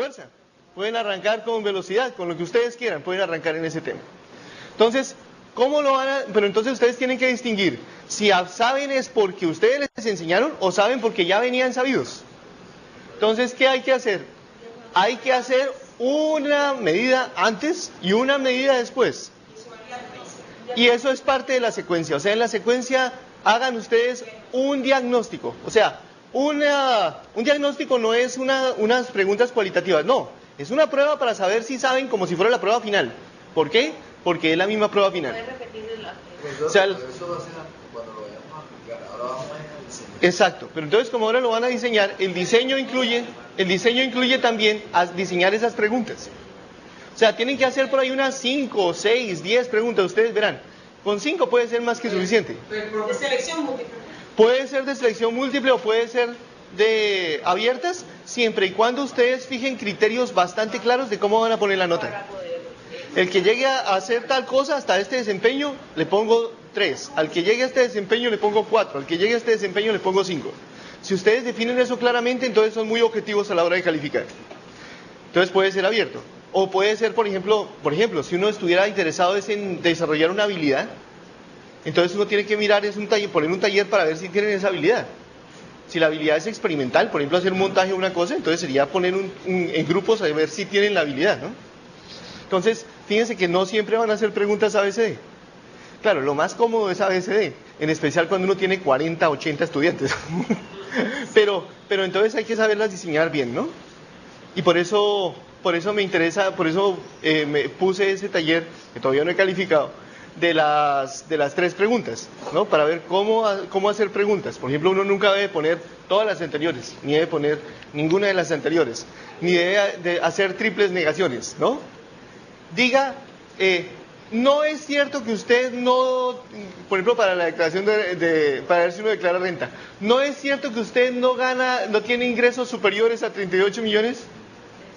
fuerza, pueden arrancar con velocidad, con lo que ustedes quieran, pueden arrancar en ese tema. Entonces, ¿cómo lo van a...? Pero entonces ustedes tienen que distinguir si saben es porque ustedes les enseñaron o saben porque ya venían sabidos. Entonces, ¿qué hay que hacer? Hay que hacer una medida antes y una medida después. Y eso es parte de la secuencia. O sea, en la secuencia hagan ustedes un diagnóstico. O sea, un diagnóstico no es unas preguntas cualitativas, no. Es una prueba para saber si saben como si fuera la prueba final. ¿Por qué? Porque es la misma prueba final. O sea, eso va a ser cuando lo vayamos a aplicar. Ahora vamos a diseñar. Exacto, pero entonces como ahora lo van a diseñar, el diseño incluye también a diseñar esas preguntas. O sea, tienen que hacer por ahí unas 5, 6, 10 preguntas, ustedes verán. Con 5 puede ser más que suficiente. De selección múltiple. Puede ser de selección múltiple o puede ser de abiertas, siempre y cuando ustedes fijen criterios bastante claros de cómo van a poner la nota. El que llegue a hacer tal cosa hasta este desempeño, le pongo 3. Al que llegue a este desempeño, le pongo 4. Al que llegue a este desempeño, le pongo 5. Si ustedes definen eso claramente, entonces son muy objetivos a la hora de calificar. Entonces puede ser abierto. O puede ser, por ejemplo, si uno estuviera interesado en desarrollar una habilidad, entonces uno tiene que mirar, poner un taller para ver si tienen esa habilidad. Si la habilidad es experimental, por ejemplo, hacer un montaje de una cosa, entonces sería poner en grupos a ver si tienen la habilidad, ¿no? Entonces, fíjense que no siempre van a hacer preguntas ABCD. Claro, lo más cómodo es ABCD, en especial cuando uno tiene 40, 80 estudiantes. pero entonces hay que saberlas diseñar bien, ¿no? Y por eso me interesa, me puse ese taller, que todavía no he calificado, de las 3 preguntas, ¿no? Para ver cómo hacer preguntas. Por ejemplo, uno nunca debe poner todas las anteriores, ni debe poner ninguna de las anteriores, ni debe de hacer triples negaciones, ¿no? Diga, no es cierto que usted no, por ejemplo, para la declaración para ver si uno declara renta, no es cierto que usted no tiene ingresos superiores a 38 millones.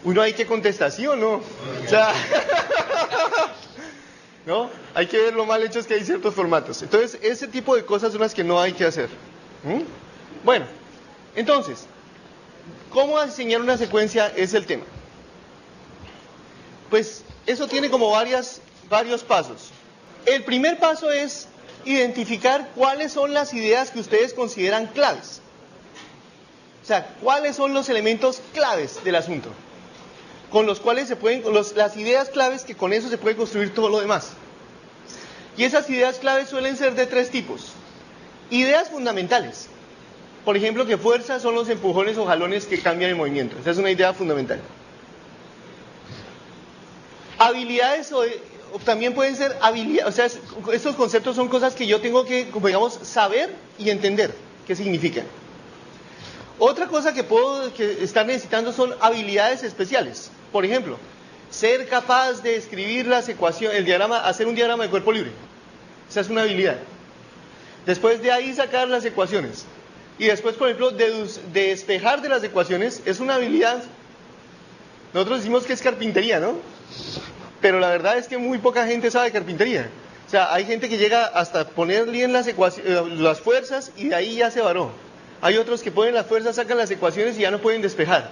Uno hay que contestar, ¿sí o no? O sea, ¿no? Hay que ver lo mal hechos que hay ciertos formatos. Entonces, ese tipo de cosas son las que no hay que hacer. Bueno, entonces, ¿cómo diseñar una secuencia es el tema? Pues eso tiene como varios pasos. El primer paso es identificar cuáles son las ideas que ustedes consideran claves. O sea, cuáles son los elementos claves del asunto, con los cuales las ideas claves que con eso se puede construir todo lo demás. Y esas ideas claves suelen ser de 3 tipos. Ideas fundamentales. Por ejemplo, que fuerza son los empujones o jalones que cambian el movimiento. Esa es una idea fundamental. Habilidades o también pueden ser habilidades, o sea, estos conceptos son cosas que yo tengo que, digamos, saber y entender qué significan. Otra cosa que estar necesitando son habilidades especiales. Por ejemplo, ser capaz de escribir las ecuaciones, hacer un diagrama de cuerpo libre. Esa es una habilidad. Después de ahí sacar las ecuaciones. Y después, por ejemplo, despejar de las ecuaciones es una habilidad. Nosotros decimos que es carpintería, ¿no? Pero la verdad es que muy poca gente sabe carpintería. O sea, hay gente que llega hasta poner bien las fuerzas y de ahí ya se varó. Hay otros que ponen las fuerzas, sacan las ecuaciones y ya no pueden despejar.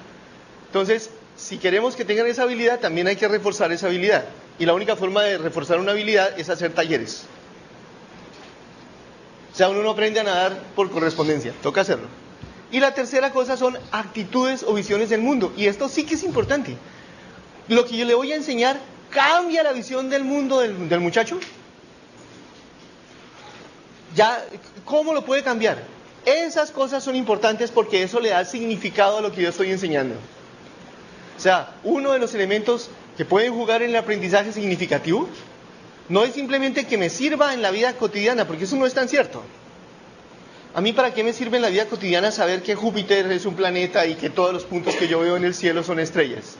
Entonces, si queremos que tengan esa habilidad, también hay que reforzar esa habilidad. Y la única forma de reforzar una habilidad es hacer talleres. O sea, uno no aprende a nadar por correspondencia, toca hacerlo. Y la tercera cosa son actitudes o visiones del mundo. Y esto sí que es importante. Lo que yo le voy a enseñar cambia la visión del mundo del muchacho. Ya, ¿cómo lo puede cambiar? Esas cosas son importantes porque eso le da significado a lo que yo estoy enseñando. O sea, uno de los elementos que pueden jugar en el aprendizaje significativo no es simplemente que me sirva en la vida cotidiana, porque eso no es tan cierto. A mí, ¿para qué me sirve en la vida cotidiana saber que Júpiter es un planeta y que todos los puntos que yo veo en el cielo son estrellas?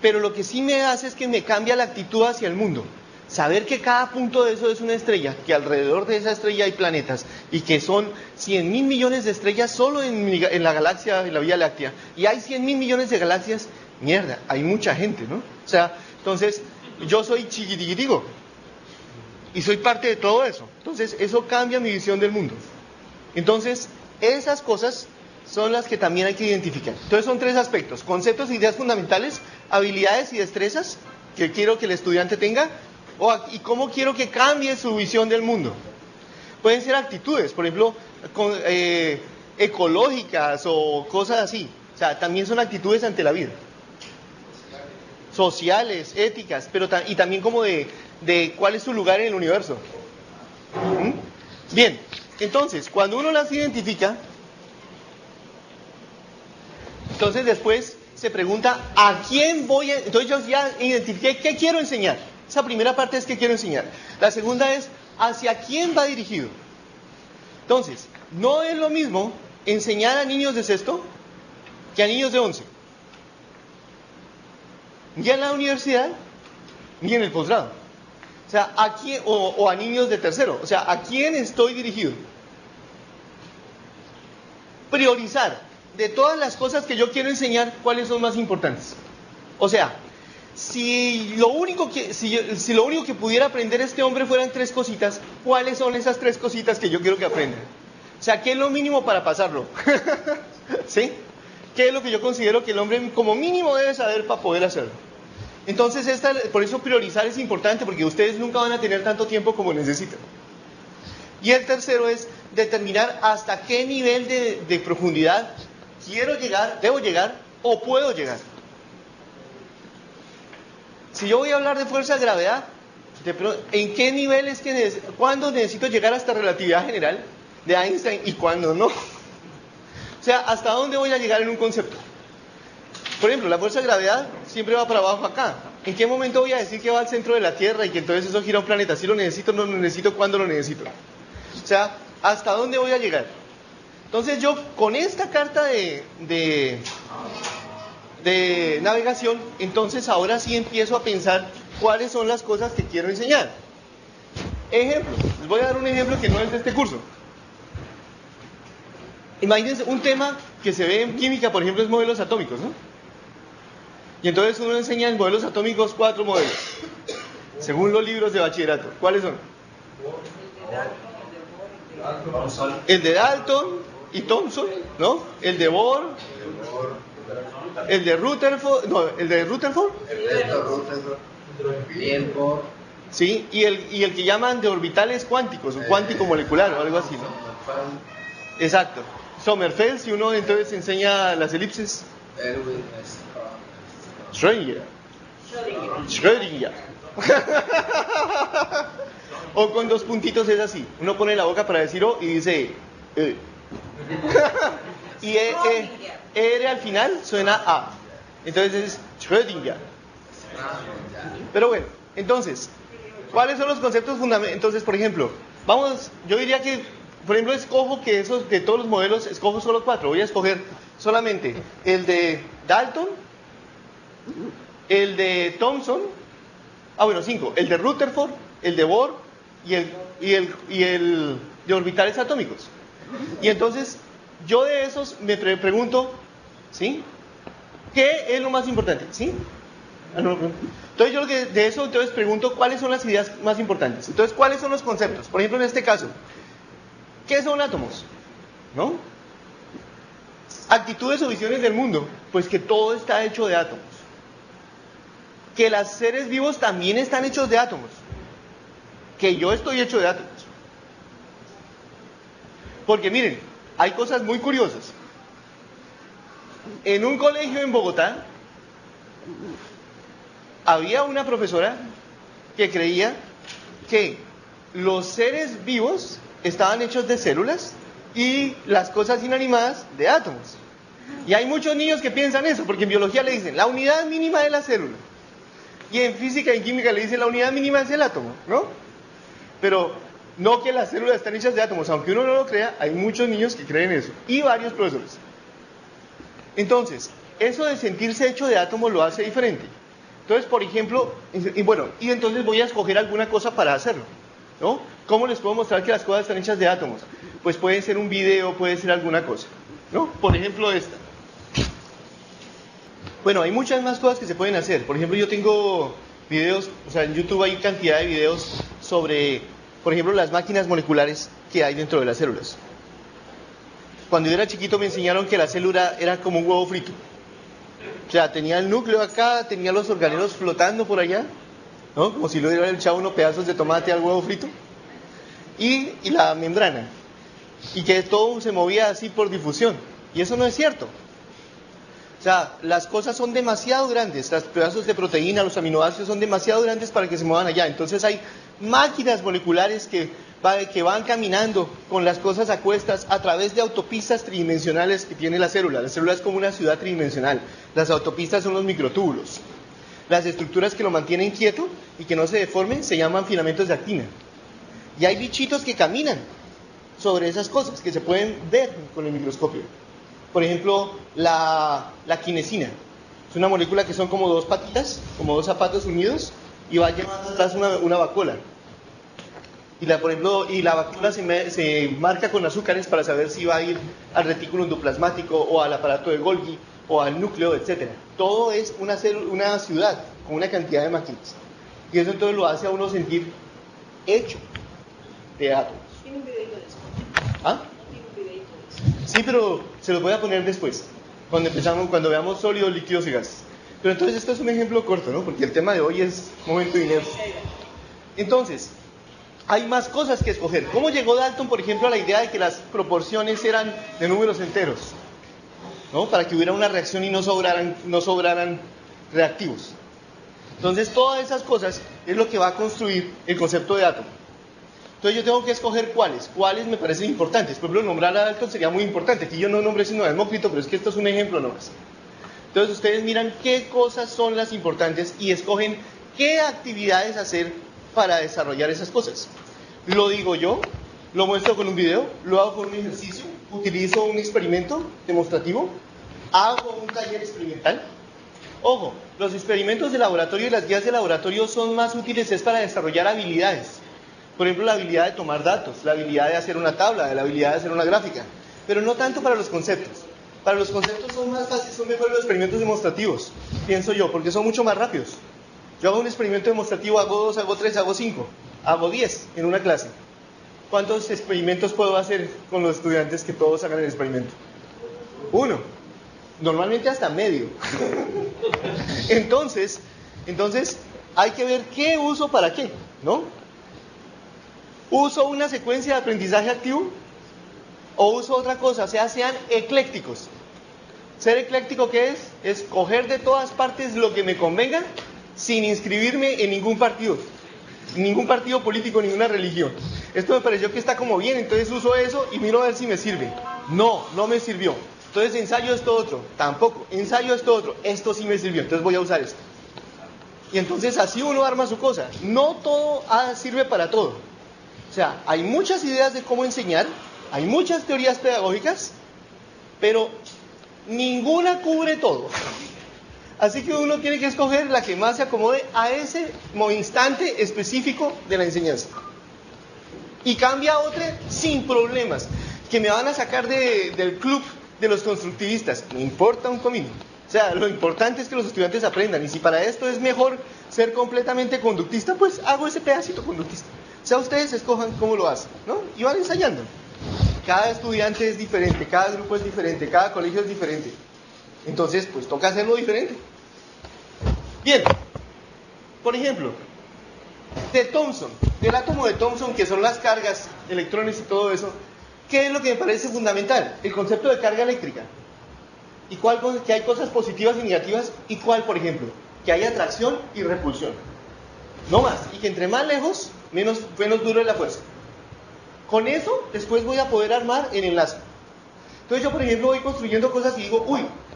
Pero lo que sí me hace es que me cambia la actitud hacia el mundo. Saber que cada punto de eso es una estrella, que alrededor de esa estrella hay planetas y que son 100.000 millones de estrellas solo en la galaxia, en la Vía Láctea, y hay 100.000 millones de galaxias, mierda, hay mucha gente, ¿no? O sea, entonces, yo soy chiquitico y soy parte de todo eso. Entonces, eso cambia mi visión del mundo. Entonces, esas cosas son las que también hay que identificar. Entonces son 3 aspectos: conceptos e ideas fundamentales, habilidades y destrezas que quiero que el estudiante tenga, y cómo quiero que cambie su visión del mundo. Pueden ser actitudes, por ejemplo, ecológicas o cosas así. O sea, también son actitudes ante la vida. Sociales, éticas, y también como de cuál es su lugar en el universo. Bien, entonces, cuando uno las identifica, entonces después se pregunta, ¿a quién voy a...? Entonces yo ya identifiqué qué quiero enseñar. Esa primera parte es qué quiero enseñar. La segunda es, ¿hacia quién va dirigido? Entonces, no es lo mismo enseñar a niños de sexto que a niños de 11. Ni en la universidad, ni en el posgrado. O sea, ¿a quién, o a niños de tercero? O sea, ¿a quién estoy dirigido? Priorizar de todas las cosas que yo quiero enseñar, ¿cuáles son más importantes? O sea, si lo único que pudiera aprender este hombre fueran 3 cositas, ¿cuáles son esas 3 cositas que yo quiero que aprenda? O sea, ¿qué es lo mínimo para pasarlo? ¿Sí? ¿Qué es lo que yo considero que el hombre como mínimo debe saber para poder hacerlo? Entonces, por eso priorizar es importante, porque ustedes nunca van a tener tanto tiempo como necesitan. Y el tercero es determinar hasta qué nivel de profundidad quiero llegar, debo llegar o puedo llegar. Si yo voy a hablar de fuerza de gravedad, ¿en qué nivel es que cuándo necesito llegar hasta relatividad general de Einstein y cuándo no? O sea, ¿hasta dónde voy a llegar en un concepto? Por ejemplo, la fuerza de gravedad siempre va para abajo acá. ¿En qué momento voy a decir que va al centro de la Tierra y que entonces eso gira un planeta? ¿Si lo necesito, no lo necesito, cuándo lo necesito? O sea, ¿hasta dónde voy a llegar? Entonces yo, con esta carta de navegación, entonces ahora sí empiezo a pensar cuáles son las cosas que quiero enseñar. Ejemplo, les voy a dar un ejemplo que no es de este curso. Imagínense un tema que se ve en química, por ejemplo, es modelos atómicos, ¿no? Y entonces uno enseña en modelos atómicos 4 modelos, según los libros de bachillerato. ¿Cuáles son? El de Dalton y Thomson, ¿no? El de Bohr, el de Rutherford, no, el de Rutherford. Sí, y el que llaman de orbitales cuánticos, un cuántico molecular o algo así, ¿no? Exacto. Sommerfeld, si uno entonces enseña las elipses. Schrödinger. O con 2 puntitos es así. Uno pone la boca para decir O y dice y R al final suena A. Entonces es Schrödinger. Pero bueno, entonces, ¿cuáles son los conceptos fundamentales? Entonces, por ejemplo, yo diría que, por ejemplo, escojo que esos de todos los modelos, escojo solo 4. Voy a escoger solamente el de Dalton, el de Thomson, 5, el de Rutherford, el de Bohr y el de orbitales atómicos. Y entonces, yo de esos me pregunto, ¿sí? ¿Qué es lo más importante? ¿Sí? Entonces yo de eso entonces pregunto cuáles son las ideas más importantes. Entonces, ¿cuáles son los conceptos? Por ejemplo, en este caso, ¿qué son átomos? ¿No? Actitudes o visiones del mundo, pues que todo está hecho de átomos. Que los seres vivos también están hechos de átomos. Que yo estoy hecho de átomos. Porque miren, hay cosas muy curiosas. En un colegio en Bogotá, había una profesora que creía que los seres vivos estaban hechos de células y las cosas inanimadas de átomos. Y hay muchos niños que piensan eso, porque en biología le dicen la unidad mínima de la célula. Y en física y en química le dicen la unidad mínima es el átomo, ¿no? Pero no que las células están hechas de átomos. Aunque uno no lo crea, hay muchos niños que creen eso. Y varios profesores. Entonces, eso de sentirse hecho de átomos lo hace diferente. Entonces, por ejemplo, y entonces voy a escoger alguna cosa para hacerlo, ¿no? ¿Cómo les puedo mostrar que las cosas están hechas de átomos? Pues puede ser un video, puede ser alguna cosa, ¿no? Por ejemplo, esta. Bueno, hay muchas más cosas que se pueden hacer. Por ejemplo, yo tengo videos, o sea, en YouTube hay cantidad de videos sobre, por ejemplo, las máquinas moleculares que hay dentro de las células. Cuando yo era chiquito me enseñaron que la célula era como un huevo frito. O sea, tenía el núcleo acá, tenía los organelos flotando por allá, ¿no? Como si le hubiera echado unos pedazos de tomate al huevo frito. Y la membrana. Y que todo se movía así por difusión. Y eso no es cierto. O sea, las cosas son demasiado grandes, los pedazos de proteína, los aminoácidos son demasiado grandes para que se muevan allá. Entonces hay máquinas moleculares que van caminando con las cosas a cuestas a través de autopistas tridimensionales que tiene la célula. La célula es como una ciudad tridimensional. Las autopistas son los microtúbulos. Las estructuras que lo mantienen quieto y que no se deformen se llaman filamentos de actina. Y hay bichitos que caminan sobre esas cosas que se pueden ver con el microscopio. Por ejemplo, la quinesina. Es una molécula que son como dos patitas, como dos zapatos unidos, y va llevando atrás una vacuola. Y la vacuola se marca con azúcares para saber si va a ir al retículo endoplasmático o al aparato de Golgi o al núcleo, etc. Todo es una ciudad con una cantidad de máquinas. Y eso entonces lo hace a uno sentir hecho de átomos. Tiene un videito de eso. ¿Ah? Tiene un videito de eso. Sí, pero se los voy a poner después, cuando veamos sólidos, líquidos y gases. Pero entonces esto es un ejemplo corto, ¿no? Porque el tema de hoy es momento de inercia. Entonces, hay más cosas que escoger. ¿Cómo llegó Dalton, por ejemplo, a la idea de que las proporciones eran de números enteros? ¿No? Para que hubiera una reacción y no sobraran reactivos. Entonces, todas esas cosas es lo que va a construir el concepto de átomo. Entonces yo tengo que escoger cuáles me parecen importantes. Por ejemplo, nombrar a Dalton sería muy importante. Aquí yo no nombré sino a Demócrito, pero es que esto es un ejemplo nomás. Entonces ustedes miran qué cosas son las importantes y escogen qué actividades hacer para desarrollar esas cosas. Lo digo yo, lo muestro con un video, lo hago con un ejercicio, utilizo un experimento demostrativo, hago un taller experimental. Ojo, los experimentos de laboratorio y las guías de laboratorio son más útiles para desarrollar habilidades. Por ejemplo, la habilidad de tomar datos, la habilidad de hacer una tabla, la habilidad de hacer una gráfica, pero no tanto para los conceptos. Para los conceptos son más fáciles, son mejores los experimentos demostrativos, pienso yo, porque son mucho más rápidos. Yo hago un experimento demostrativo, hago 2, hago 3, hago 5, hago 10 en una clase. ¿Cuántos experimentos puedo hacer con los estudiantes que todos hagan el experimento? 1. Normalmente hasta medio. Entonces, hay que ver qué uso para qué, ¿no? ¿Uso una secuencia de aprendizaje activo? ¿O uso otra cosa? O sea, sean eclécticos. ¿Ser ecléctico qué es? Es coger de todas partes lo que me convenga sin inscribirme en ningún partido político, ninguna religión. Esto me pareció que está como bien, entonces uso eso y miro a ver si me sirve. No me sirvió. Entonces ensayo esto otro, tampoco. Ensayo esto otro, esto sí me sirvió, entonces voy a usar esto. Y entonces así uno arma su cosa. No todo sirve para todo. O sea, hay muchas ideas de cómo enseñar, hay muchas teorías pedagógicas, pero ninguna cubre todo. Así que uno tiene que escoger la que más se acomode a ese instante específico de la enseñanza. Y cambia a otra sin problemas, que me van a sacar del club de los constructivistas. No importa un comino. O sea, lo importante es que los estudiantes aprendan. Y si para esto es mejor ser completamente conductista, pues hago ese pedacito conductista. O sea, ustedes escojan cómo lo hacen, ¿no? Y van ensayando. Cada estudiante es diferente, cada grupo es diferente, cada colegio es diferente. Entonces, pues toca hacerlo diferente. Bien. Por ejemplo, de Thomson, del átomo de Thomson, que son las cargas, electrones y todo eso, ¿qué es lo que me parece fundamental? El concepto de carga eléctrica. ¿Y cuál? Que hay cosas positivas y negativas. ¿Y cuál, por ejemplo? Que hay atracción y repulsión. No más. Y que entre más lejos, menos duro es la fuerza. Con eso, después voy a poder armar el enlace. Entonces yo, por ejemplo, voy construyendo cosas y digo,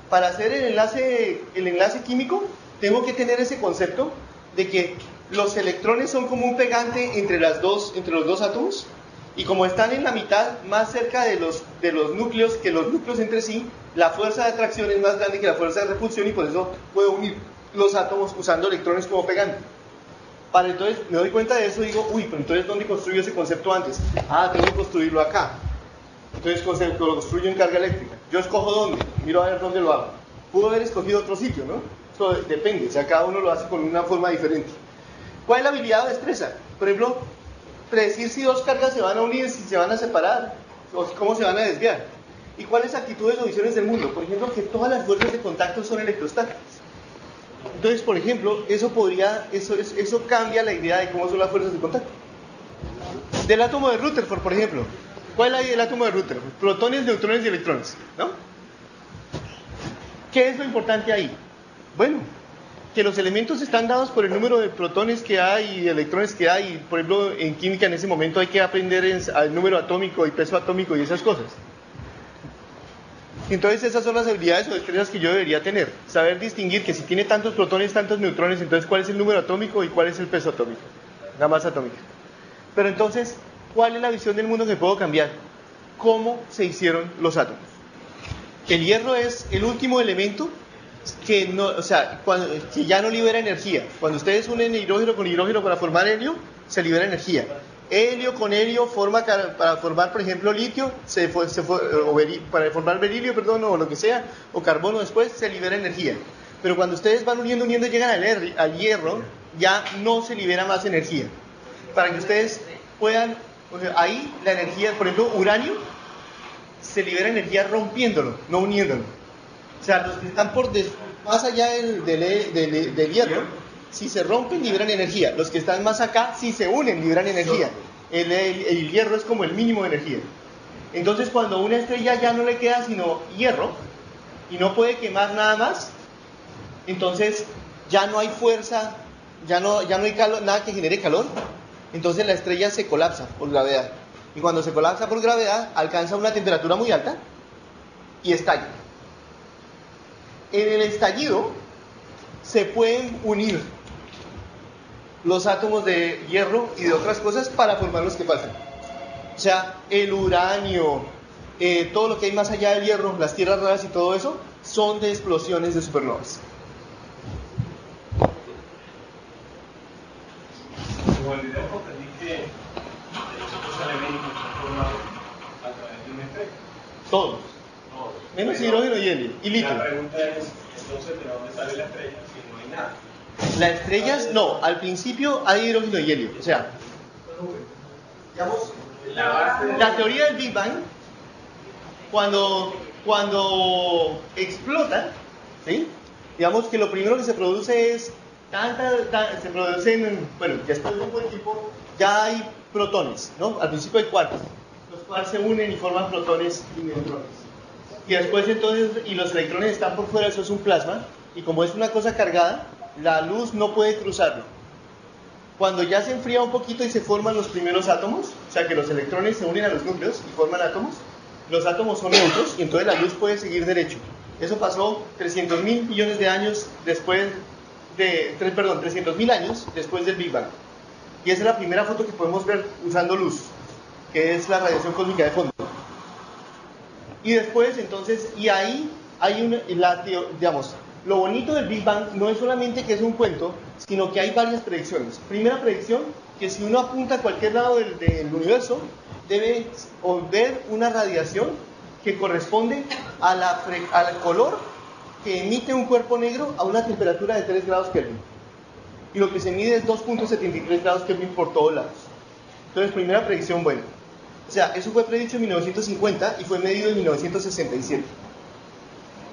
para hacer el enlace químico, tengo que tener ese concepto de que los electrones son como un pegante entre los dos átomos, y como están en la mitad, más cerca de los núcleos que los núcleos entre sí, la fuerza de atracción es más grande que la fuerza de repulsión, y por eso puedo unir los átomos usando electrones como pegante. Entonces me doy cuenta de eso y digo, pero entonces ¿dónde construyo ese concepto antes? Tengo que construirlo acá. Entonces lo construyo en carga eléctrica. Yo escojo dónde, miro a ver dónde lo hago. Pudo haber escogido otro sitio, ¿no? Eso depende, o sea, cada uno lo hace con una forma diferente. ¿Cuál es la habilidad o destreza? Por ejemplo, predecir si dos cargas se van a unir, si se van a separar, o cómo se van a desviar. ¿Y cuáles actitudes o visiones del mundo? Por ejemplo, que todas las fuerzas de contacto son electrostáticas. Entonces, por ejemplo, eso cambia la idea de cómo son las fuerzas de contacto. Del átomo de Rutherford, por ejemplo. ¿Cuál es el átomo de Rutherford? Protones, neutrones y electrones, ¿no? ¿Qué es lo importante ahí? Bueno, que los elementos están dados por el número de protones que hay y electrones que hay. Por ejemplo, en química en ese momento hay que aprender el número atómico y peso atómico y esas cosas. Entonces esas son las habilidades o destrezas que yo debería tener. Saber distinguir que si tiene tantos protones, tantos neutrones, entonces cuál es el número atómico y cuál es el peso atómico, la masa atómica. Pero entonces, ¿cuál es la visión del mundo que puedo cambiar? ¿Cómo se hicieron los átomos? El hierro es el último elemento que ya no libera energía. Cuando ustedes unen hidrógeno con hidrógeno para formar helio, se libera energía. Helio con helio para formar, por ejemplo, litio, para formar berilio, o lo que sea, o carbono después, se libera energía. Pero cuando ustedes van uniendo y llegan al hierro, ya no se libera más energía. Para que ustedes puedan, ahí la energía, por ejemplo, uranio, se libera energía rompiéndolo, no uniéndolo. O sea, los que están más allá del hierro, si se rompen, liberan energía. Los que están más acá, si se unen, liberan energía. El hierro es como el mínimo de energía. Entonces, cuando a una estrella ya no le queda sino hierro, y no puede quemar nada más, entonces ya no hay fuerza, ya no hay calor, nada que genere calor, entonces la estrella se colapsa por gravedad. Y cuando se colapsa por gravedad, alcanza una temperatura muy alta y estalla. En el estallido se pueden unir los átomos de hierro y de otras cosas para formar los que faltan. O sea, el uranio, todo lo que hay más allá del hierro, las tierras raras y todo eso, son de explosiones de supernovas. Como el video comprendí que estos elementos están formados a través de una estrella. Todos. Menos hidrógeno y helio. Y litio. La pregunta es, entonces, ¿de dónde sale la estrella si no hay nada? Las estrellas, no, al principio hay hidrógeno y helio. O sea, digamos, la teoría del Big Bang, cuando explota, ¿sí? Digamos que lo primero que se produce es, se producen, bueno, ya después de un buen tiempo, ya hay protones, ¿no? Al principio hay quarks, los cuales se unen y forman protones y neutrones. Y después entonces, y los electrones están por fuera, eso es un plasma, y como es una cosa cargada, la luz no puede cruzarlo. Cuando ya se enfría un poquito y se forman los primeros átomos, o sea que los electrones se unen a los núcleos y forman átomos, los átomos son neutros y entonces la luz puede seguir derecho. Eso pasó 300.000 millones de años después de, 300.000 años después del Big Bang. Y esa es la primera foto que podemos ver usando luz, que es la radiación cósmica de fondo. Y después, entonces, y ahí hay digamos, lo bonito del Big Bang no es solamente que es un cuento, sino que hay varias predicciones. Primera predicción, que si uno apunta a cualquier lado del universo, debe ver una radiación que corresponde al color que emite un cuerpo negro a una temperatura de 3 grados Kelvin. Y lo que se mide es 2.73 grados Kelvin por todos lados. Entonces, primera predicción buena. O sea, eso fue predicho en 1950 y fue medido en 1967.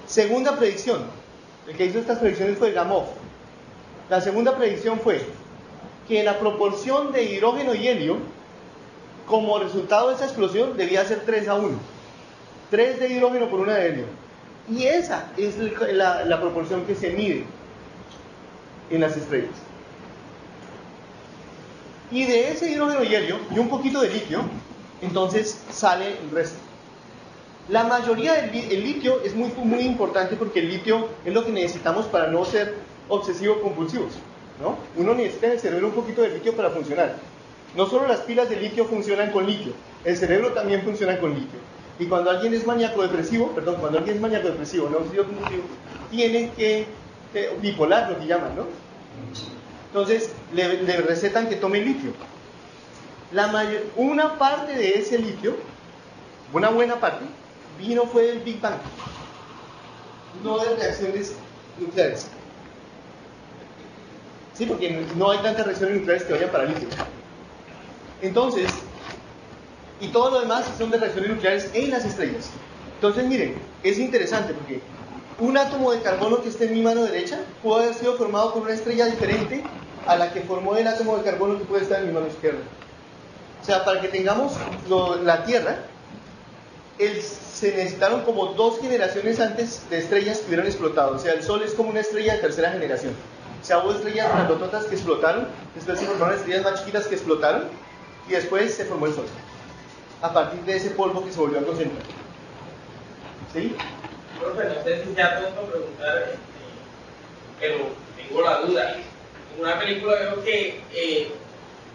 Segunda predicción. El que hizo estas predicciones fue Gamow. La segunda predicción fue que la proporción de hidrógeno y helio, como resultado de esa explosión, debía ser 3:1. 3 de hidrógeno por 1 de helio. Y esa es la proporción que se mide en las estrellas. Y de ese hidrógeno y helio, y un poquito de litio, entonces sale el resto. La mayoría del litio es muy, muy importante porque el litio es lo que necesitamos para no ser obsesivo-compulsivos, ¿no? Uno necesita en el cerebro un poquito de litio para funcionar. No solo las pilas de litio funcionan con litio, el cerebro también funciona con litio. Y cuando alguien es maníaco-depresivo, no obsesivo-compulsivo, tiene que, bipolar lo que llaman, ¿no? Entonces le recetan que tome litio. Una parte de ese litio, una buena parte, fue del Big Bang, no de reacciones nucleares. Sí, porque no hay tantas reacciones nucleares que vayan para litio. Entonces, y todo lo demás son de reacciones nucleares en las estrellas. Entonces, miren, es interesante porque un átomo de carbono que esté en mi mano derecha puede haber sido formado por una estrella diferente a la que formó el átomo de carbono que puede estar en mi mano izquierda. O sea, para que tengamos la Tierra, se necesitaron como 2 generaciones antes de estrellas que hubieran explotado. O sea, el Sol es como una estrella de tercera generación. O sea, hubo estrellas grandototas que explotaron, después se formaron estrellas más chiquitas que explotaron, y después se formó el Sol. A partir de ese polvo que se volvió a concentrar. ¿Sí? Profe, no sé si ya tengo que preguntar, pero tengo la duda. En una película veo que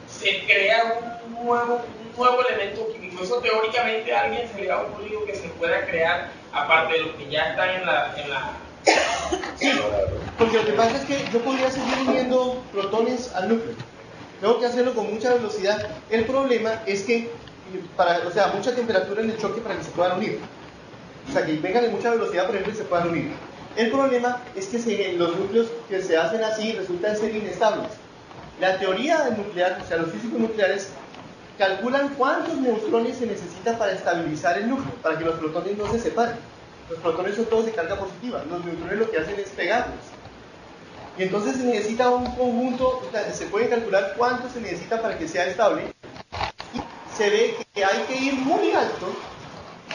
se crea un nuevo elemento químico. Eso teóricamente a alguien se le ha ocurrido que se pueda crear, aparte de los que ya están en la... Sí, porque lo que pasa es que yo podría seguir uniendo protones al núcleo. Tengo que hacerlo con mucha velocidad. El problema es que, mucha temperatura en el choque para que se puedan unir. O sea, que vengan en mucha velocidad, por ejemplo, y se puedan unir. El problema es que los núcleos que se hacen así resultan ser inestables. La teoría del nuclear, o sea, los físicos nucleares, calculan cuántos neutrones se necesita para estabilizar el núcleo, para que los protones no se separen. Los protones son todos de carga positiva, los neutrones lo que hacen es pegarlos. Y entonces se necesita un conjunto, o sea, se puede calcular cuánto se necesita para que sea estable, y se ve que hay que ir muy alto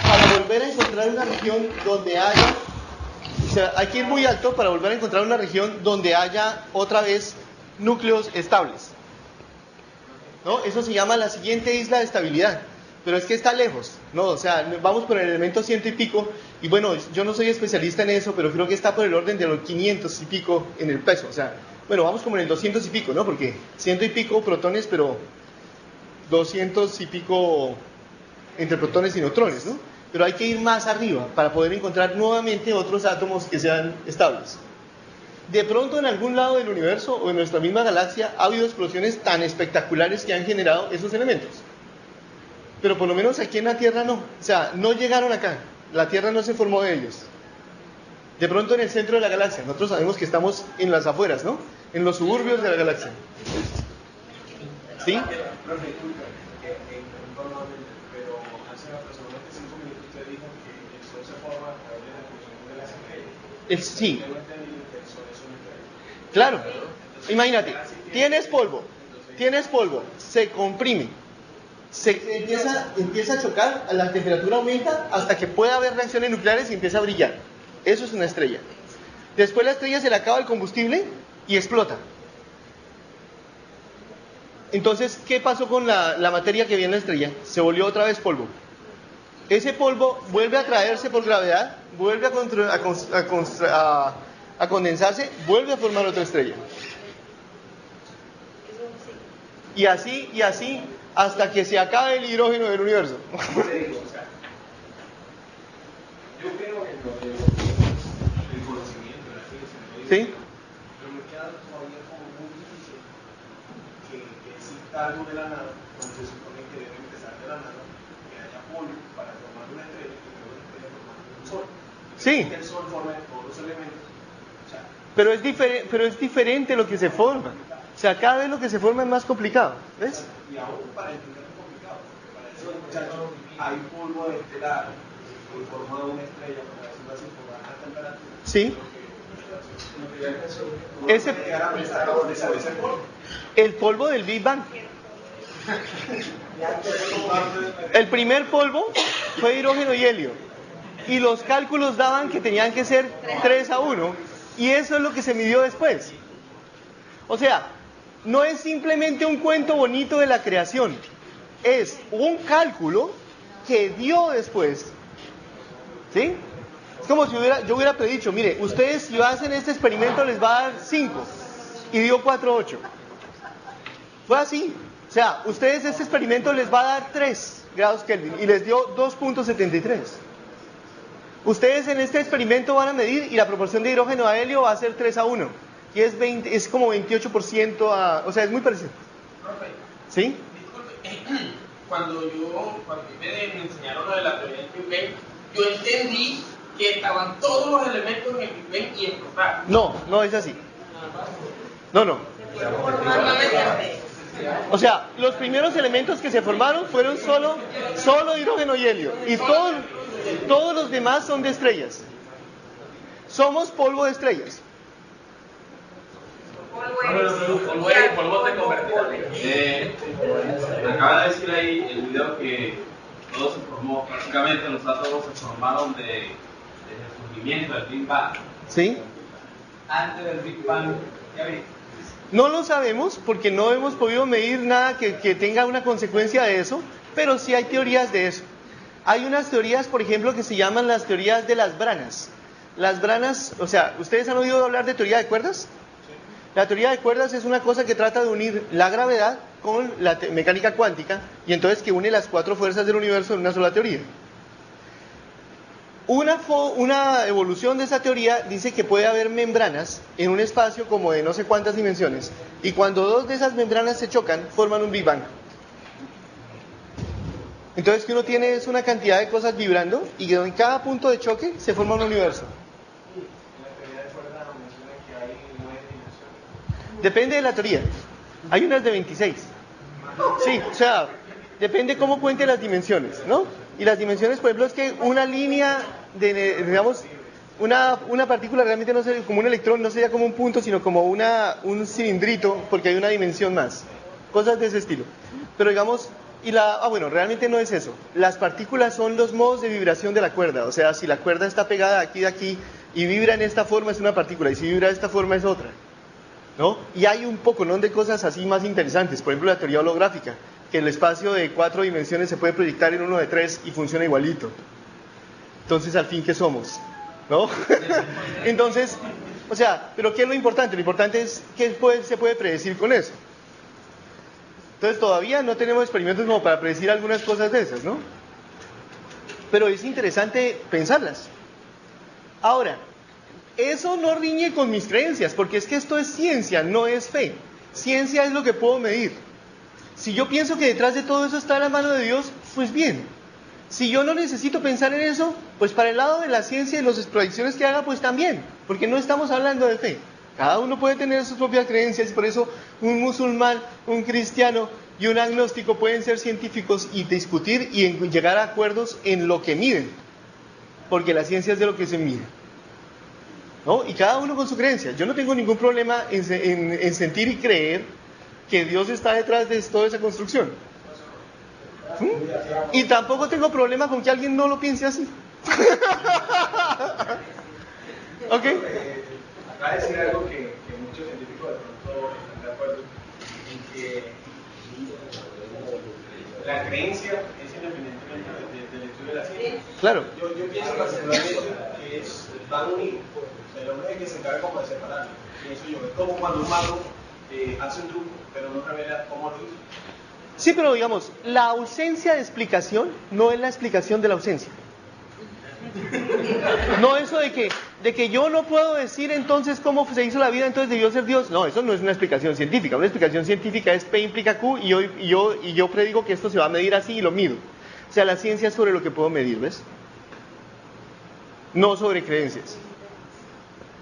para volver a encontrar una región donde haya, otra vez núcleos estables. ¿No? Eso se llama la siguiente isla de estabilidad, pero es que está lejos, ¿no? O sea, vamos por el elemento 100 y pico, y bueno, yo no soy especialista en eso, pero creo que está por el orden de los 500 y pico en el peso, o sea, bueno, vamos como en el 200 y pico, ¿no? Porque 100 y pico protones, pero 200 y pico entre protones y neutrones, ¿no? Pero hay que ir más arriba para poder encontrar nuevamente otros átomos que sean estables. De pronto en algún lado del universo o en nuestra misma galaxia ha habido explosiones tan espectaculares que han generado esos elementos. Pero por lo menos aquí en la Tierra no. O sea, no llegaron acá. La Tierra no se formó de ellos. De pronto en el centro de la galaxia. Nosotros sabemos que estamos en las afueras, ¿no? En los suburbios de la galaxia. ¿Sí? Profe, disculpe, pero hace aproximadamente 5 minutos usted dijo que el Sol se forma a través de la fusión de las estrellas. Sí. Claro. Imagínate, tienes polvo, se comprime, empieza a chocar, la temperatura aumenta hasta que pueda haber reacciones nucleares y empieza a brillar. Eso es una estrella. Después la estrella se le acaba el combustible y explota. Entonces, ¿qué pasó con la materia que había en la estrella? Se volvió otra vez polvo. Ese polvo vuelve a atraerse por gravedad, vuelve a condensarse, vuelve a formar otra estrella. Y así, hasta que se acabe el hidrógeno del universo. Yo creo en lo del conocimiento, la ciencia, ¿Sí? pero me queda todavía como muy difícil que exista algo de la nada, cuando se supone que debe empezar de la nada, que haya polvo para formar una estrella y luego una estrella formar un sol. Sí. Que el sol forme todos los elementos. O sea, Pero es diferente lo que se forma. O sea, cada vez lo que se forma es más complicado. ¿Ves? y aún para entender es complicado, porque para eso, muchachos, hay polvo estelar en forma de una estrella, para decirlo así, por baja temperatura. Sí. El polvo del Big Bang. El primer polvo fue hidrógeno y helio. Y los cálculos daban que tenían que ser 3-1. Y eso es lo que se midió después. O sea, no es simplemente un cuento bonito de la creación. Es un cálculo que dio después. ¿Sí? Es como si yo hubiera predicho, mire, ustedes si hacen este experimento les va a dar 5 y dio 4,8. Fue así. O sea, ustedes este experimento les va a dar 3 grados Kelvin y les dio 2,73. Ustedes en este experimento van a medir y la proporción de hidrógeno a helio va a ser 3-1. Y es como 28%, o sea, es muy parecido. Profe, ¿Sí? disculpe, cuando me enseñaron lo de la teoría del Big Bang, yo entendí que estaban todos los elementos en el Big Bang y explotaron. No es así. No. O sea, los primeros elementos que se formaron fueron solo hidrógeno y helio. Y Todos los demás son de estrellas. Somos polvo de estrellas. Polvo de convertir. Acaba de decir ahí el video que todo se formó, prácticamente los átomos se formaron desde el surgimiento del Big Bang. ¿Sí? Antes del Big Bang, ya vi. No lo sabemos porque no hemos podido medir nada que tenga una consecuencia de eso, pero sí hay teorías de eso. Hay unas teorías, por ejemplo, que se llaman las teorías de las branas. Las branas, o sea, ¿ustedes han oído hablar de teoría de cuerdas? La teoría de cuerdas es una cosa que trata de unir la gravedad con la mecánica cuántica y entonces que une las cuatro fuerzas del universo en una sola teoría. Una evolución de esa teoría dice que puede haber membranas en un espacio como de no sé cuántas dimensiones y cuando dos de esas membranas se chocan forman un Big Bang. Entonces que uno tiene es una cantidad de cosas vibrando y que en cada punto de choque se forma un universo. Depende de la teoría. Hay unas de 26. Sí, o sea, depende cómo cuente las dimensiones, ¿no? Y las dimensiones, por ejemplo, es que una línea de, digamos, una partícula realmente no sería como un electrón, no sería como un punto, sino como un cilindrito, porque hay una dimensión más. Cosas de ese estilo. Pero digamos, bueno, realmente no es eso. Las partículas son los modos de vibración de la cuerda. O sea, si la cuerda está pegada aquí de aquí y vibra en esta forma es una partícula, y si vibra de esta forma es otra, ¿no? Y hay un poco, ¿no?, de cosas así más interesantes. Por ejemplo, la teoría holográfica, que el espacio de 4 dimensiones se puede proyectar en uno de 3 y funciona igualito. Entonces, al fin, ¿qué somos? ¿No? Entonces, o sea, ¿pero qué es lo importante? Lo importante es qué se puede predecir con eso. Entonces, todavía no tenemos experimentos como para predecir algunas cosas de esas, ¿no? Pero es interesante pensarlas. Ahora, eso no riñe con mis creencias, porque es que esto es ciencia, no es fe. Ciencia es lo que puedo medir. Si yo pienso que detrás de todo eso está la mano de Dios, pues bien. Si yo no necesito pensar en eso, pues para el lado de la ciencia y las proyecciones que haga, pues también, porque no estamos hablando de fe. Cada uno puede tener sus propias creencias, y por eso un musulmán, un cristiano y un agnóstico pueden ser científicos y discutir y llegar a acuerdos en lo que miden, porque la ciencia es de lo que se mide, ¿no? Y cada uno con su creencia. Yo no tengo ningún problema en sentir y creer que Dios está detrás de toda esa construcción. Y tampoco tengo problema con que alguien no lo piense así. ¿Ok? Acaba de decir algo que muchos científicos de pronto están de acuerdo en que la creencia es independientemente del estudio de la ciencia. Claro. Yo pienso particularmente que van unidos. O sea, el hombre es el que se encarga como de separarlo. Pienso yo. Es como cuando un mago hace un truco, pero no revela cómo lo hizo. Sí, pero digamos, la ausencia de explicación no es la explicación de la ausencia. No eso de que yo no puedo decir entonces cómo se hizo la vida, entonces debió ser Dios. No, eso no es una explicación científica. Una explicación científica es P implica Q y yo predigo que esto se va a medir así y lo mido. O sea, la ciencia es sobre lo que puedo medir, ¿ves? No sobre creencias.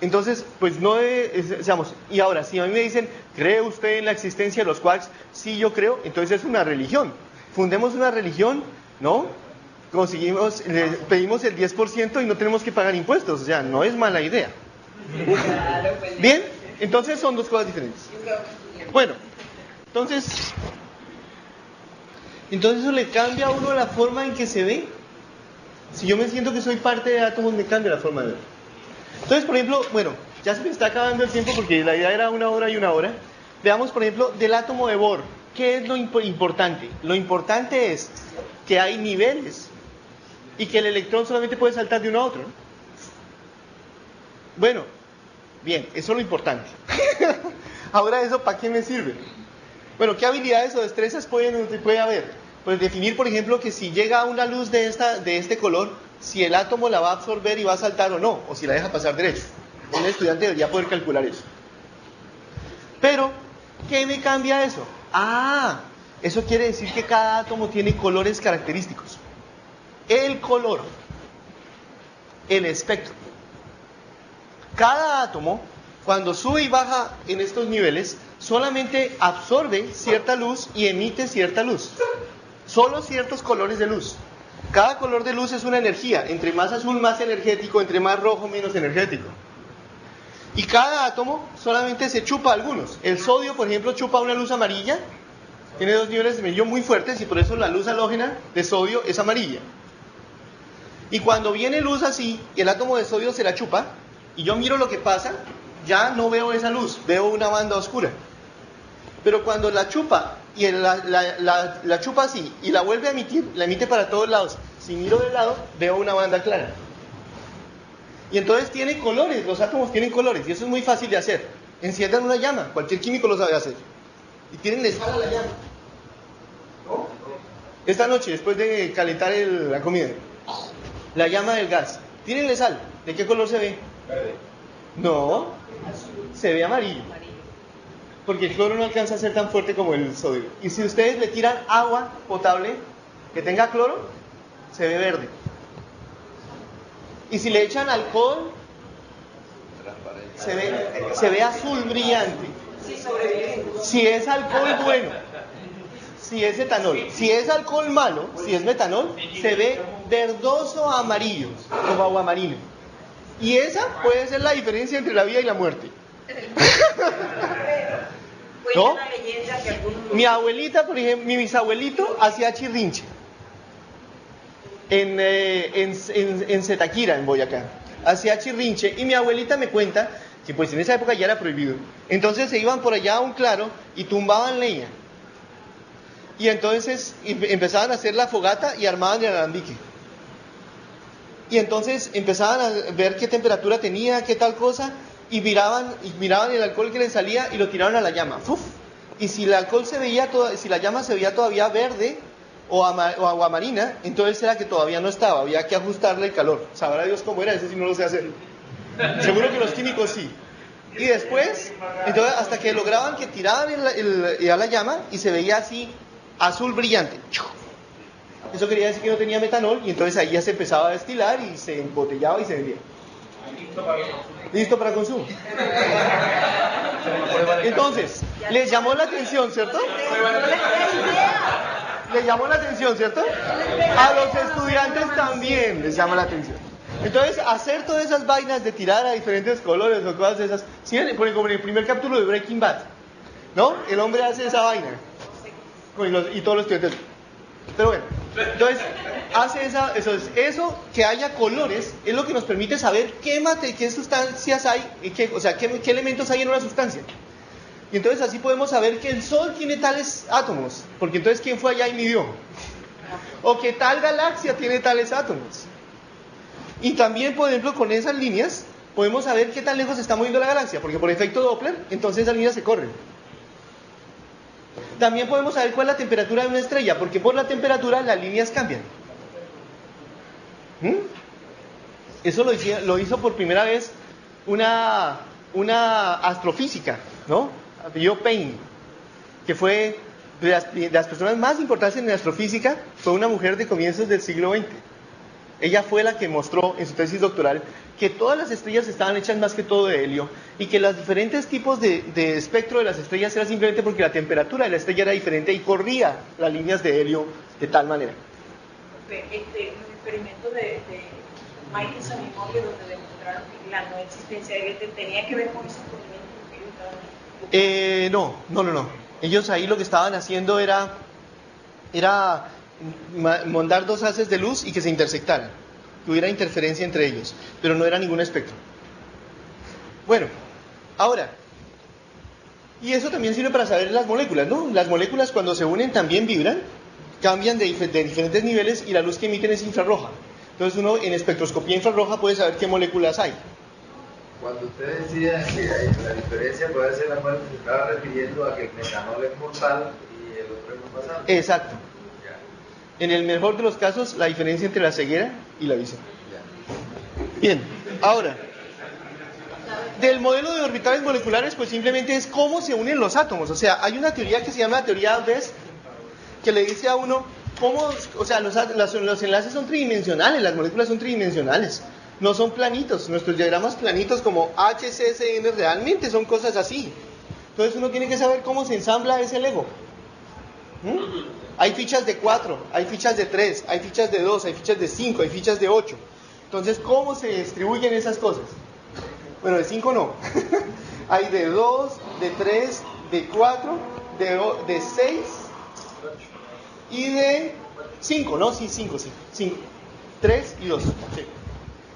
Entonces, pues no digamos, y ahora, si a mí me dicen, ¿cree usted en la existencia de los quarks? Sí, yo creo, entonces es una religión. Fundemos una religión, ¿no? Conseguimos, le pedimos el 10% y no tenemos que pagar impuestos, o sea, no es mala idea. Bien, entonces son dos cosas diferentes. Bueno, entonces eso le cambia a uno la forma en que se ve. Si yo me siento que soy parte de átomos, me cambia la forma de ver. Entonces, por ejemplo, bueno, ya se me está acabando el tiempo porque la idea era 1 hora y 1 hora. Veamos, por ejemplo, del átomo de Bohr. ¿Qué es lo importante? Lo importante es que hay niveles y que el electrón solamente puede saltar de uno a otro, ¿no? Bueno, bien, eso es lo importante. Ahora, ¿eso para qué me sirve? Bueno, ¿qué habilidades o destrezas puede haber? Pues definir, por ejemplo, que si llega una luz de este color, si el átomo la va a absorber y va a saltar o no, o si la deja pasar derecho. Un estudiante debería poder calcular eso. Pero, ¿qué me cambia eso? Eso quiere decir que cada átomo tiene colores característicos. El color, el espectro. Cada átomo, cuando sube y baja en estos niveles, solamente absorbe cierta luz y emite cierta luz. Solo ciertos colores de luz. Cada color de luz es una energía. Entre más azul, más energético. Entre más rojo, menos energético. Y cada átomo solamente se chupa algunos. El sodio, por ejemplo, chupa una luz amarilla. Tiene 2 niveles de emisión muy fuertes y por eso la luz halógena de sodio es amarilla. Y cuando viene luz así, y el átomo de sodio se la chupa, y yo miro lo que pasa, ya no veo esa luz, veo una banda oscura. Pero cuando la chupa, y la chupa así, y la vuelve a emitir, la emite para todos lados. Si miro de lado, veo una banda clara. Y entonces tiene colores, los átomos tienen colores, y eso es muy fácil de hacer. Enciendan una llama, cualquier químico lo sabe hacer. Y tienen sal a la llama. ¿No? Esta noche, después de calentar la comida, la llama del gas, tírenle sal. ¿De qué color se ve? Verde. No, se ve amarillo. Porque el cloro no alcanza a ser tan fuerte como el sodio. Y si ustedes le tiran agua potable que tenga cloro, se ve verde. Y si le echan alcohol, se ve azul brillante. Si es alcohol bueno, si es etanol. Si es alcohol malo, si es metanol, se ve verdoso amarillo, como aguamarina. Y esa puede ser la diferencia entre la vida y la muerte. ¿No? Mi abuelita, por ejemplo, mi bisabuelito hacía chirrinche en Zetaquira, en Boyacá. Hacía chirrinche y mi abuelita me cuenta que pues en esa época ya era prohibido. Entonces se iban por allá a un claro y tumbaban leña. Y entonces empezaban a hacer la fogata y armaban el alambique. Y entonces empezaban a ver qué temperatura tenía, qué tal cosa, y miraban el alcohol que les salía y lo tiraban a la llama. ¡Fuf! Y si el alcohol si la llama se veía todavía verde o aguamarina, entonces era que todavía no estaba, había que ajustarle el calor. Sabrá Dios cómo era, ese sí no lo sé hacer. Seguro que los químicos sí. Y después, entonces hasta que lograban que tiraban a la llama y se veía así azul brillante. Eso quería decir que no tenía metanol y entonces ahí ya se empezaba a destilar y se embotellaba y se vendía. Listo para consumo. Entonces, les llamó la atención, ¿cierto? Les llamó la atención, ¿cierto? A los estudiantes también les llama la atención. Entonces, hacer todas esas vainas de tirar a diferentes colores o cosas de esas, ¿sí? Como en el primer capítulo de Breaking Bad, ¿no? El hombre hace esa vaina y todos los estudiantes. Pero bueno, entonces hace eso que haya colores es lo que nos permite saber qué sustancias hay, qué elementos hay en una sustancia. Y entonces así podemos saber que el Sol tiene tales átomos, porque entonces ¿quién fue allá y midió? O que tal galaxia tiene tales átomos. Y también, por ejemplo, con esas líneas podemos saber qué tan lejos se está moviendo la galaxia, porque por efecto Doppler, entonces esas líneas se corren. También podemos saber cuál es la temperatura de una estrella, porque por la temperatura las líneas cambian. Eso lo hizo por primera vez una astrofísica, ¿no? Apellido Payne, que fue de las personas más importantes en la astrofísica, fue una mujer de comienzos del siglo XX. Ella fue la que mostró en su tesis doctoral que todas las estrellas estaban hechas más que todo de helio y que los diferentes tipos de espectro de las estrellas era simplemente porque la temperatura de la estrella era diferente y corría las líneas de helio de tal manera. Los experimentos de Michelson y Morley donde demostraron que la no existencia de Goethe tenía que ver con esos experimentos que ellos estaban... No. Ellos ahí lo que estaban haciendo era mandar dos haces de luz y que se intersectaran, que hubiera interferencia entre ellos, pero no era ningún espectro. Bueno, ahora, y eso también sirve para saber las moléculas, ¿no? Las moléculas cuando se unen también vibran, cambian de diferentes niveles y la luz que emiten es infrarroja. Entonces uno en espectroscopía infrarroja puede saber qué moléculas hay. Cuando usted decía que la diferencia puede ser la cual se estaba refiriendo a que el metanol es mortal y el otro es no pasable. Exacto. En el mejor de los casos, la diferencia entre la ceguera y la visión. Bien, ahora, del modelo de orbitales moleculares, pues simplemente es cómo se unen los átomos. O sea, hay una teoría que se llama la teoría Best, que le dice a uno cómo, o sea, los enlaces son tridimensionales, las moléculas son tridimensionales, no son planitos. Nuestros diagramas planitos como HCSN realmente son cosas así. Entonces uno tiene que saber cómo se ensambla ese Lego. Hay fichas de 4, hay fichas de 3, hay fichas de 2, hay fichas de 5, hay fichas de 8. Entonces, ¿cómo se distribuyen esas cosas? Bueno, de 5 no. Hay de 2, de 3, de 4, de 6 y de 5, ¿no? Sí, 5. 3 y 2. Sí.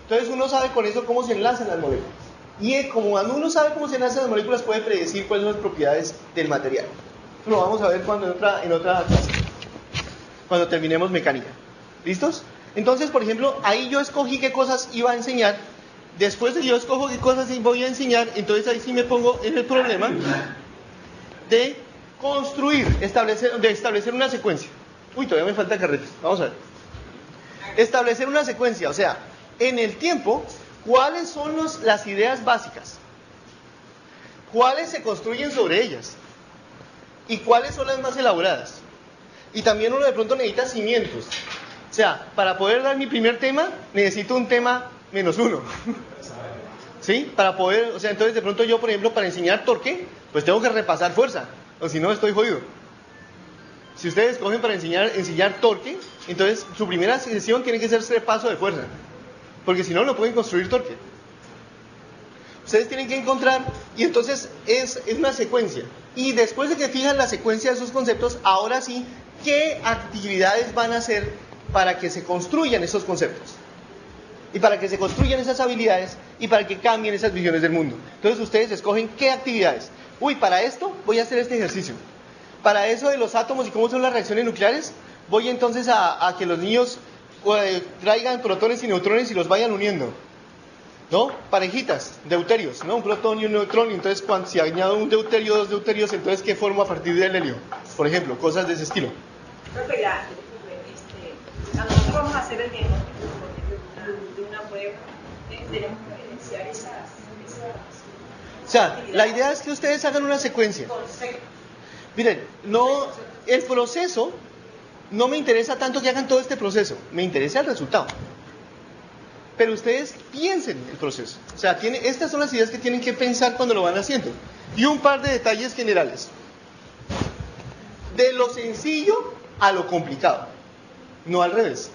Entonces uno sabe con eso cómo se enlazan las moléculas. Y como cuando uno sabe cómo se enlazan las moléculas, puede predecir cuáles son las propiedades del material. Lo vamos a ver cuando en otra clase, cuando terminemos mecánica. ¿Listos? Entonces, por ejemplo, ahí yo escogí qué cosas iba a enseñar. Después de yo escojo qué cosas voy a enseñar, entonces ahí sí me pongo en el problema de construir, de establecer una secuencia. Uy, todavía me falta carretes. Vamos a ver. Establecer una secuencia, o sea, en el tiempo, ¿cuáles son las ideas básicas? ¿Cuáles se construyen sobre ellas? ¿Y cuáles son las más elaboradas? Y también uno de pronto necesita cimientos. O sea, para poder dar mi primer tema, necesito un tema -1. ¿Sí? Para poder, o sea, entonces de pronto yo, por ejemplo, para enseñar torque, pues tengo que repasar fuerza, o si no estoy jodido. Si ustedes escogen para enseñar torque, entonces su primera sesión tiene que ser repaso de fuerza, porque si no, no pueden construir torque. Ustedes tienen que encontrar, y entonces es una secuencia. Y después de que fijan la secuencia de esos conceptos, ahora sí, ¿qué actividades van a hacer para que se construyan esos conceptos? Y para que se construyan esas habilidades y para que cambien esas visiones del mundo. Entonces ustedes escogen qué actividades. Uy, para esto voy a hacer este ejercicio. Para eso de los átomos y cómo son las reacciones nucleares, voy entonces a que los niños traigan protones y neutrones y los vayan uniendo. ¿No? Parejitas, deuterios, ¿no? Un protón y un neutrón, y entonces cuando si añado un deuterio, 2 deuterios, entonces ¿qué formo a partir del helio? Por ejemplo, cosas de ese estilo. Profe, nosotros vamos a hacer el diagnóstico de una prueba, tenemos que evidenciar esas... O sea, la idea es que ustedes hagan una secuencia. Miren, no, el proceso, no me interesa tanto que hagan todo este proceso, me interesa el resultado. Pero ustedes piensen el proceso. O sea, estas son las ideas que tienen que pensar cuando lo van haciendo. Y un par de detalles generales. De lo sencillo a lo complicado. No al revés.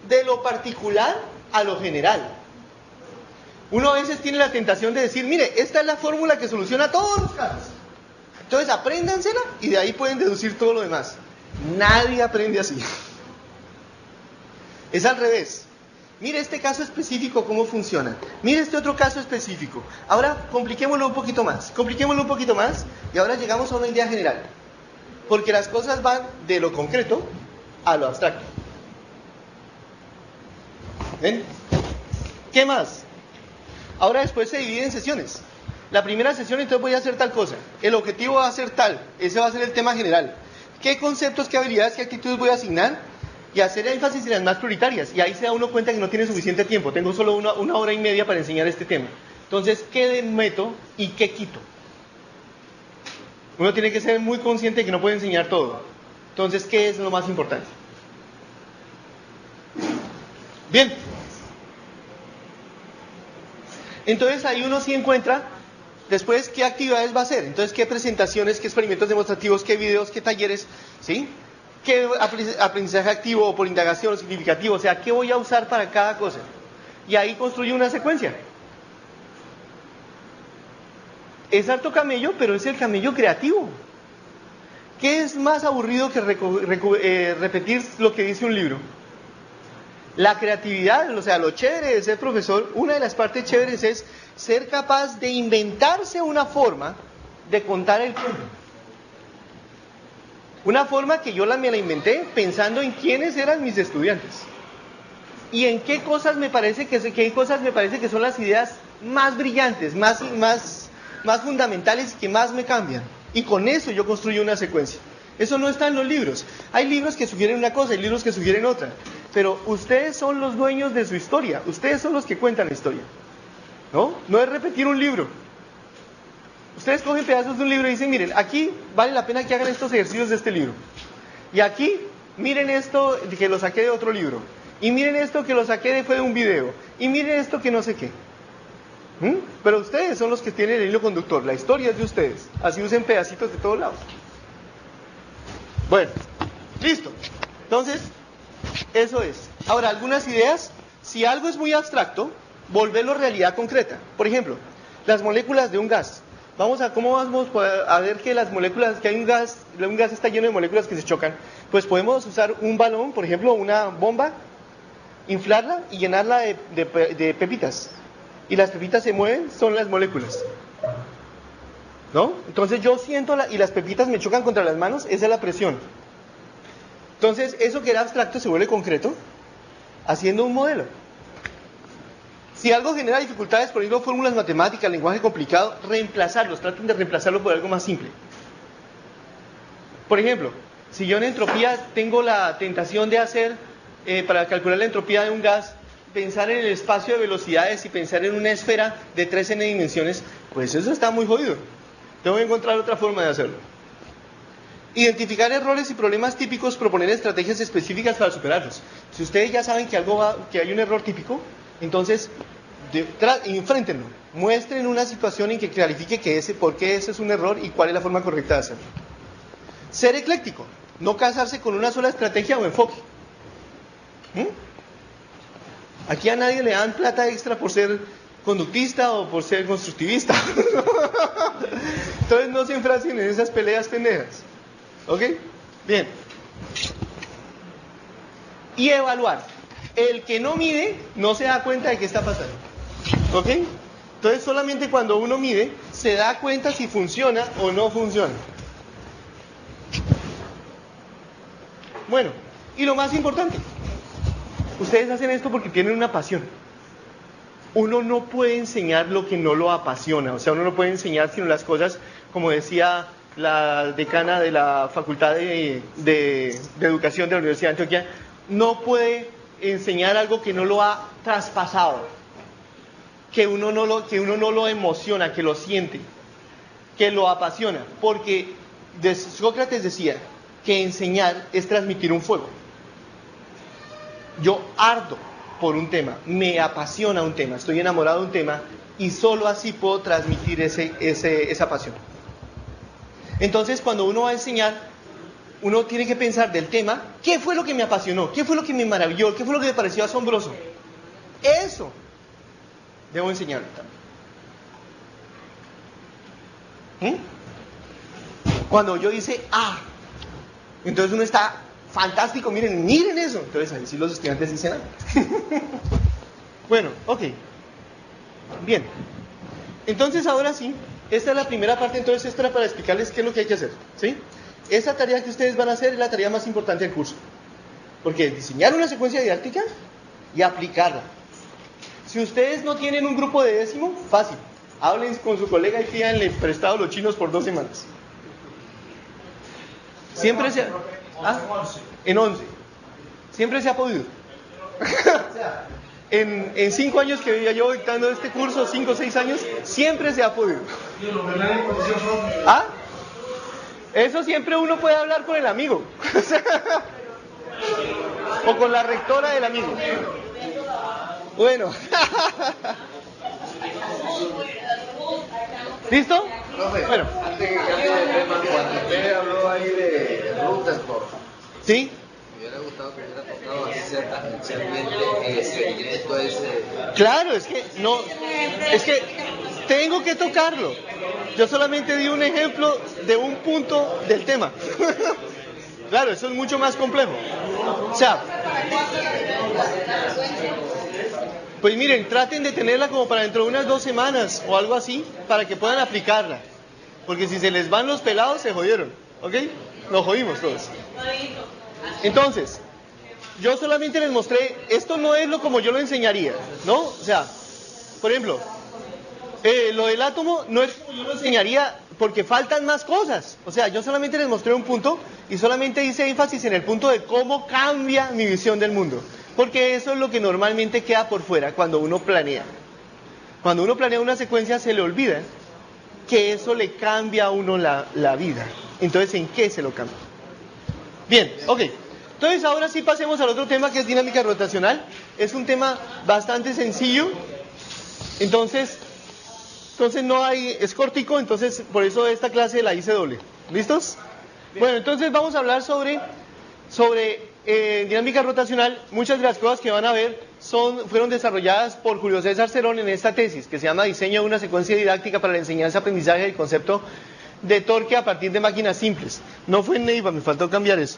De lo particular a lo general. Uno a veces tiene la tentación de decir, mire, esta es la fórmula que soluciona todos los casos. Entonces apréndansela y de ahí pueden deducir todo lo demás. Nadie aprende así. Es al revés. Mire este caso específico, cómo funciona. Mire este otro caso específico. Ahora compliquémoslo un poquito más. Compliquémoslo un poquito más y ahora llegamos a una idea general. Porque las cosas van de lo concreto a lo abstracto. ¿Ven? ¿Qué más? Ahora después se divide en sesiones. La primera sesión entonces voy a hacer tal cosa. El objetivo va a ser tal. Ese va a ser el tema general. ¿Qué conceptos, qué habilidades, qué actitudes voy a asignar? Y hacer énfasis en las más prioritarias. Y ahí se da uno cuenta que no tiene suficiente tiempo. Tengo solo una hora y media para enseñar este tema. Entonces, ¿qué meto y qué quito? Uno tiene que ser muy consciente de que no puede enseñar todo. Entonces, ¿qué es lo más importante? Bien. Entonces, ahí uno sí encuentra, después, ¿qué actividades va a hacer? Entonces, ¿qué presentaciones, qué experimentos demostrativos, qué videos, qué talleres? ¿Sí? ¿Qué aprendizaje activo o por indagación o significativo? O sea, ¿qué voy a usar para cada cosa? Y ahí construyo una secuencia. Es harto camello, pero es el camello creativo. ¿Qué es más aburrido que repetir lo que dice un libro? La creatividad, o sea, lo chévere de ser profesor, una de las partes chéveres es ser capaz de inventarse una forma de contar el cuento. Una forma que yo me la inventé pensando en quiénes eran mis estudiantes. Y en qué cosas me parece que son las ideas más brillantes, más fundamentales y que más me cambian. Y con eso yo construyo una secuencia. Eso no está en los libros. Hay libros que sugieren una cosa, hay libros que sugieren otra. Pero ustedes son los dueños de su historia. Ustedes son los que cuentan la historia. ¿No? No es repetir un libro. Ustedes cogen pedazos de un libro y dicen, miren, aquí vale la pena que hagan estos ejercicios de este libro. Y aquí, miren esto que lo saqué de otro libro. Y miren esto que lo saqué fue de un video. Y miren esto que no sé qué. Pero ustedes son los que tienen el hilo conductor. La historia es de ustedes. Así usen pedacitos de todos lados. Bueno, Listo. Entonces, eso es. Ahora, algunas ideas. Si algo es muy abstracto, volverlo realidad concreta. Por ejemplo, las moléculas de un gas. ¿Cómo vamos a ver que las moléculas, que hay un gas está lleno de moléculas que se chocan? Pues podemos usar un balón, por ejemplo, una bomba, inflarla y llenarla de pepitas. Y las pepitas se mueven, son las moléculas. ¿No? Entonces yo siento y las pepitas me chocan contra las manos, esa es la presión. Entonces, eso que era abstracto se vuelve concreto haciendo un modelo. Si algo genera dificultades, por ejemplo, fórmulas matemáticas, lenguaje complicado, reemplazarlos, traten de reemplazarlo por algo más simple. Por ejemplo, si yo en entropía tengo la tentación de hacer, para calcular la entropía de un gas, pensar en el espacio de velocidades y pensar en una esfera de 3n dimensiones, pues eso está muy jodido. Tengo que encontrar otra forma de hacerlo. Identificar errores y problemas típicos, proponer estrategias específicas para superarlos. Si ustedes ya saben que hay un error típico, entonces enfréntenlo, muestren una situación en que clarifique por qué ese es un error y cuál es la forma correcta de hacerlo. Ser ecléctico, no casarse con una sola estrategia o enfoque. Aquí a nadie le dan plata extra por ser conductista o por ser constructivista. Entonces no se enfrasquen en esas peleas pendejas. ¿Ok? Bien. Y evaluar. El que no mide no se da cuenta de qué está pasando. ¿Ok? Entonces solamente cuando uno mide se da cuenta si funciona o no funciona. Bueno, y lo más importante, ustedes hacen esto porque tienen una pasión. Uno no puede enseñar lo que no lo apasiona, o sea, uno no puede enseñar sino las cosas, como decía la decana de la Facultad de Educación de la Universidad de Antioquia, no puede enseñar algo que no lo ha traspasado, que uno no lo emociona, que lo siente, que lo apasiona, porque Sócrates decía que enseñar es transmitir un fuego. Yo ardo por un tema, me apasiona un tema, estoy enamorado de un tema y solo así puedo transmitir esa pasión. Entonces, cuando uno va a enseñar, uno tiene que pensar del tema, ¿qué fue lo que me apasionó? ¿Qué fue lo que me maravilló? ¿Qué fue lo que me pareció asombroso? Eso debo enseñar también. Cuando yo hice entonces uno está fantástico, miren eso. Entonces ahí sí los estudiantes dicen Bueno, ok. Bien. Entonces ahora sí, esta es la primera parte, entonces esto era para explicarles qué es lo que hay que hacer, ¿sí? Esa tarea que ustedes van a hacer es la tarea más importante del curso. Porque es diseñar una secuencia didáctica y aplicarla. Si ustedes no tienen un grupo de décimo, fácil. Hablen con su colega y pídanle prestado los chinos por 2 semanas. Siempre se en 11. Siempre se ha podido. En 5 años que vivía yo dictando este curso, 5 o 6 años, siempre se ha podido. Eso siempre uno puede hablar con el amigo. O con la rectora del amigo. Bueno. ¿Listo? Bueno. Antes de que cambie de tema, cuando usted habló ahí de rutas, ¿sí? me hubiera gustado que hubiera tocado así sea tangencialmente el experimento ese. Claro, es que tengo que tocarlo. Yo solamente di un ejemplo de un punto del tema. Claro, eso es mucho más complejo. O sea, pues miren, traten de tenerla como para dentro de unas 2 semanas o algo así, para que puedan aplicarla. Porque si se les van los pelados, se jodieron. ¿Ok? Nos jodimos todos. Entonces, yo solamente les mostré, esto no es como yo lo enseñaría, ¿no? O sea, por ejemplo, lo del átomo no es como yo lo enseñaría porque faltan más cosas. O sea, yo solamente les mostré un punto y solamente hice énfasis en el punto de cómo cambia mi visión del mundo. Porque eso es lo que normalmente queda por fuera cuando uno planea. Cuando uno planea una secuencia se le olvida que eso le cambia a uno la vida. Entonces, ¿en qué se lo cambia? Bien, ok. Entonces ahora sí pasemos al otro tema que es dinámica rotacional. Es un tema bastante sencillo. Entonces no hay, es cortico, entonces por eso esta clase la hice doble. ¿Listos? Bueno, entonces vamos a hablar sobre sobre dinámica rotacional, muchas de las cosas que van a ver fueron desarrolladas por Julio César Cerón en esta tesis, que se llama Diseño de una secuencia didáctica para la enseñanza, aprendizaje del concepto de torque a partir de máquinas simples. No fue en Neiva, me faltó cambiar eso.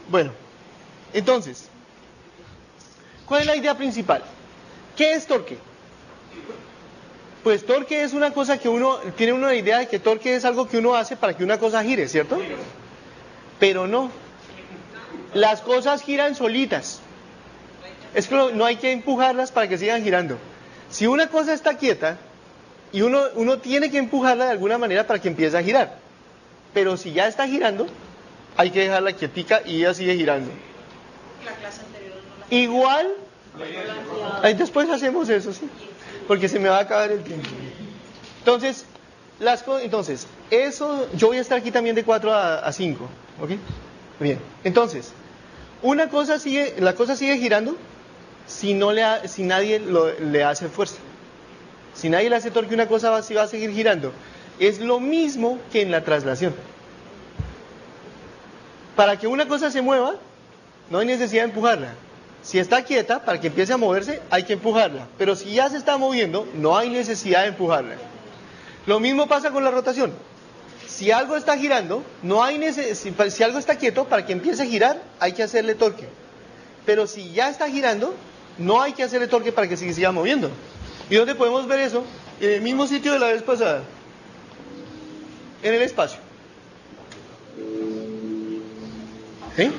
Bueno, entonces, ¿cuál es la idea principal? ¿Qué es torque? Pues torque es una cosa que tiene una idea de que torque es algo que uno hace para que una cosa gire, ¿cierto? Pero no. Las cosas giran solitas. Es que no hay que empujarlas para que sigan girando. Si una cosa está quieta, y uno tiene que empujarla de alguna manera para que empiece a girar. Pero si ya está girando, hay que dejarla quietica y ella sigue girando. La clase anterior no la... Igual, ahí después hacemos eso, ¿sí? Porque se me va a acabar el tiempo. Entonces, eso, yo voy a estar aquí también de 4 a 5, ¿ok? Bien, entonces, la cosa sigue girando si nadie le hace fuerza. Si nadie le hace torque, una cosa va a seguir girando. Es lo mismo que en la traslación. Para que una cosa se mueva, no hay necesidad de empujarla. Si está quieta, para que empiece a moverse, hay que empujarla. Pero si ya se está moviendo, no hay necesidad de empujarla. Lo mismo pasa con la rotación. Si algo está girando, si algo está quieto, para que empiece a girar, hay que hacerle torque. Pero si ya está girando, no hay que hacerle torque para que se siga moviendo. ¿Y dónde podemos ver eso? En el mismo sitio de la vez pasada. En el espacio. ¿Sí?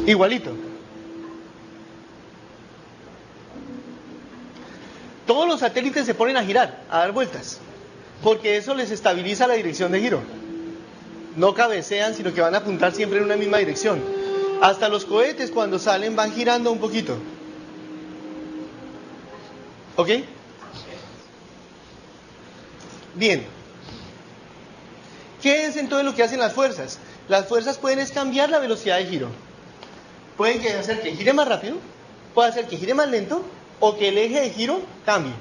Igualito. Todos los satélites se ponen a girar, a dar vueltas, porque eso les estabiliza la dirección de giro. No cabecean, sino que van a apuntar siempre en una misma dirección. Hasta los cohetes cuando salen van girando un poquito. ¿Ok? Bien. ¿Qué es entonces lo que hacen las fuerzas? Las fuerzas pueden cambiar la velocidad de giro. Pueden hacer que gire más rápido, puede hacer que gire más lento, o que el eje de giro cambie.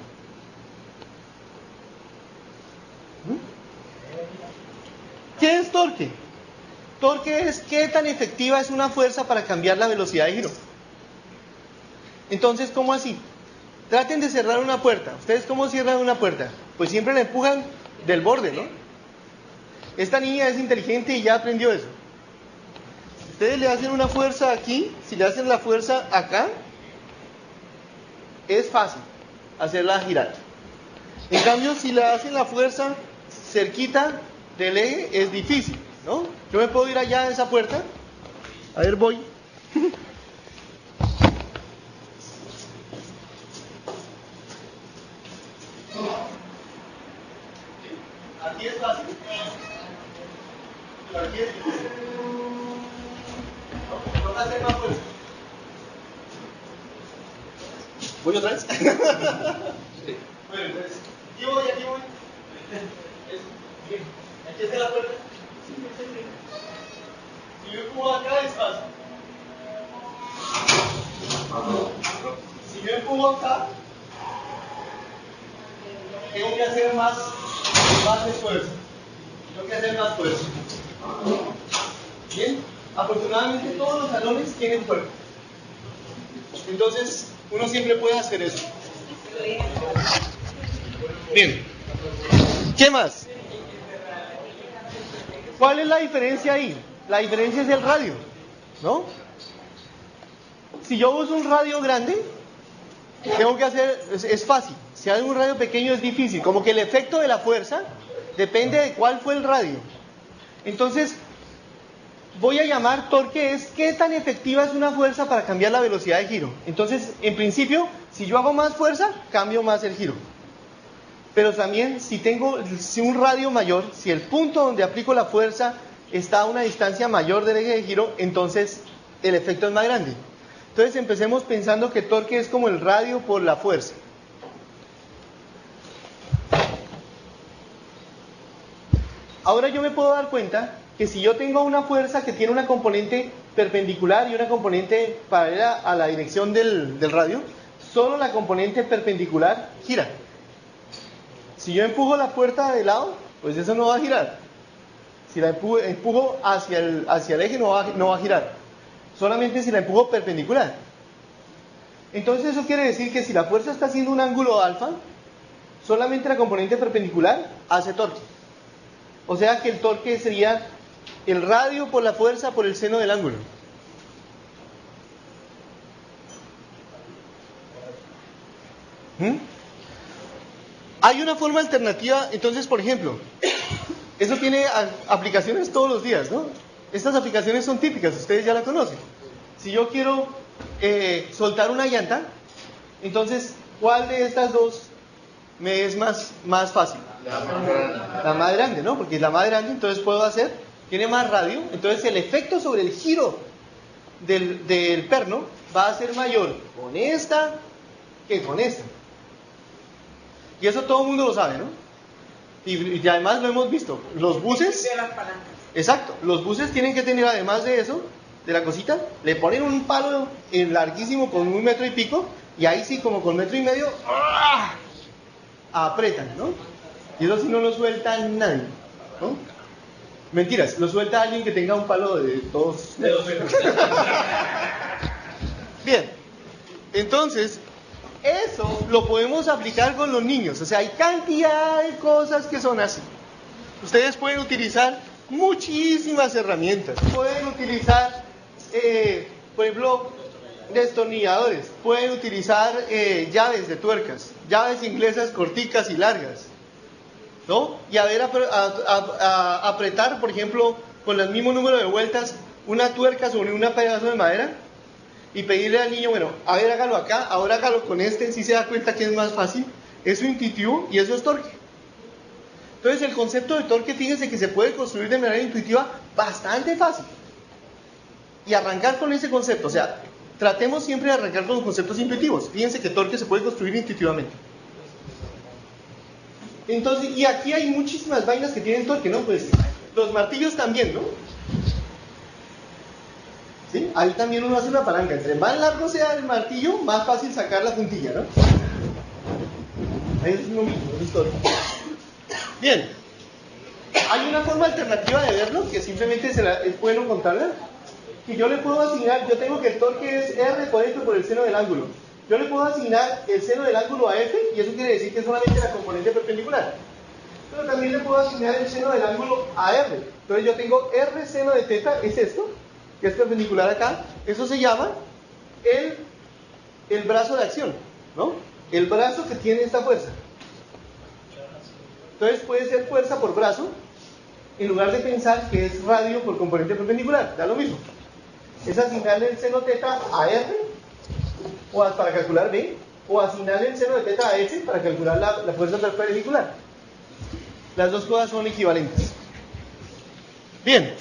¿Qué es torque? Torque es qué tan efectiva es una fuerza para cambiar la velocidad de giro. Entonces, ¿cómo así? Traten de cerrar una puerta. ¿Ustedes cómo cierran una puerta? Pues siempre la empujan del borde, ¿no? Esta niña es inteligente y ya aprendió eso. Si ustedes le hacen una fuerza aquí, si le hacen la fuerza acá, es fácil hacerla girar. En cambio, si le hacen la fuerza cerquita del eje, es difícil, ¿no? Yo me puedo ir allá a esa puerta. A ver, voy. Aquí es fácil. Aquí es difícil. No, toca hacer más fuerza. ¿Voy otra vez? Bueno, entonces, aquí voy. Bien. ¿Aquí está la puerta? Si yo empujo acá es fácil. Si yo empujo acá, tengo que hacer más esfuerzo. Tengo que hacer más fuerza. Bien. Afortunadamente todos los salones tienen puerta. Entonces, uno siempre puede hacer eso. Bien. ¿Qué más? ¿Cuál es la diferencia ahí? La diferencia es el radio, ¿no? Si yo uso un radio grande, tengo que hacer, es fácil. Si hago un radio pequeño es difícil. Como que el efecto de la fuerza depende de cuál fue el radio. Entonces, voy a llamar torque es qué tan efectiva es una fuerza para cambiar la velocidad de giro. Entonces, en principio, si yo hago más fuerza, cambio más el giro. Pero también, si un radio mayor, si el punto donde aplico la fuerza está a una distancia mayor del eje de giro, entonces el efecto es más grande. Entonces, empecemos pensando que torque es como el radio por la fuerza. Ahora yo me puedo dar cuenta que si yo tengo una fuerza que tiene una componente perpendicular y una componente paralela a la dirección del radio, solo la componente perpendicular gira. Si yo empujo la puerta de lado, pues eso no va a girar. Si la empujo hacia el eje, no va a girar. solamente si la empujo perpendicular. Entonces eso quiere decir que si la fuerza está haciendo un ángulo alfa, solamente la componente perpendicular hace torque. O sea que el torque sería el radio por la fuerza por el seno del ángulo. Hay una forma alternativa, entonces, por ejemplo, eso tiene aplicaciones todos los días, ¿no? Estas aplicaciones son típicas, ustedes ya la conocen. Si yo quiero soltar una llanta, entonces, ¿cuál de estas dos me es más fácil? La más grande, ¿no? Porque la más grande, entonces puedo hacer, tiene más radio, entonces el efecto sobre el giro del perno va a ser mayor con esta que con esta. Y eso todo el mundo lo sabe, ¿no? Y además lo hemos visto. Los buses, exacto, los buses tienen que tener, además de eso, de la cosita, le ponen un palo larguísimo con 1 metro y pico, y ahí sí, como con 1,5 metros, apretan, ¿no? Y eso sí no lo suelta nadie, ¿no? Mentiras, lo suelta alguien que tenga un palo de 2 metros. Bien, entonces, eso lo podemos aplicar con los niños. O sea, hay cantidad de cosas que son así. Ustedes pueden utilizar muchísimas herramientas. Pueden utilizar, por ejemplo, destornilladores. Pueden utilizar llaves de tuercas, llaves inglesas corticas y largas, ¿no? Y a ver, apretar, por ejemplo, con el mismo número de vueltas, una tuerca sobre un pedazo de madera y pedirle al niño, bueno, a ver, hágalo acá, ahora hágalo con este, si se da cuenta que es más fácil. Eso intuitivo y eso es torque. Entonces el concepto de torque, fíjense que se puede construir de manera intuitiva bastante fácil. Y arrancar con ese concepto, o sea, tratemos siempre de arrancar con los conceptos intuitivos. Fíjense que torque se puede construir intuitivamente. Entonces, y aquí hay muchísimas vainas que tienen torque, ¿no? Pues los martillos también, ¿no? ¿Sí? Ahí también uno hace una palanca. Entre más largo sea el martillo, más fácil sacar la puntilla, ¿no? Ahí es lo mismo, es torque. Bien. Hay una forma alternativa de verlo, que simplemente es bueno contarla. Que yo le puedo asignar, yo tengo que el torque es R por esto por el seno del ángulo. Yo le puedo asignar el seno del ángulo a F, y eso quiere decir que es solamente la componente perpendicular. Pero también le puedo asignar el seno del ángulo a R. Entonces yo tengo R seno de teta, es esto, que es perpendicular acá. Eso se llama el brazo de acción, ¿no? El brazo que tiene esta fuerza. Entonces puede ser fuerza por brazo, en lugar de pensar que es radio por componente perpendicular, da lo mismo. Es asignarle el seno teta a R, para calcular B, o asignarle el seno de teta a S para calcular la fuerza perpendicular. Las dos cosas son equivalentes. Bien,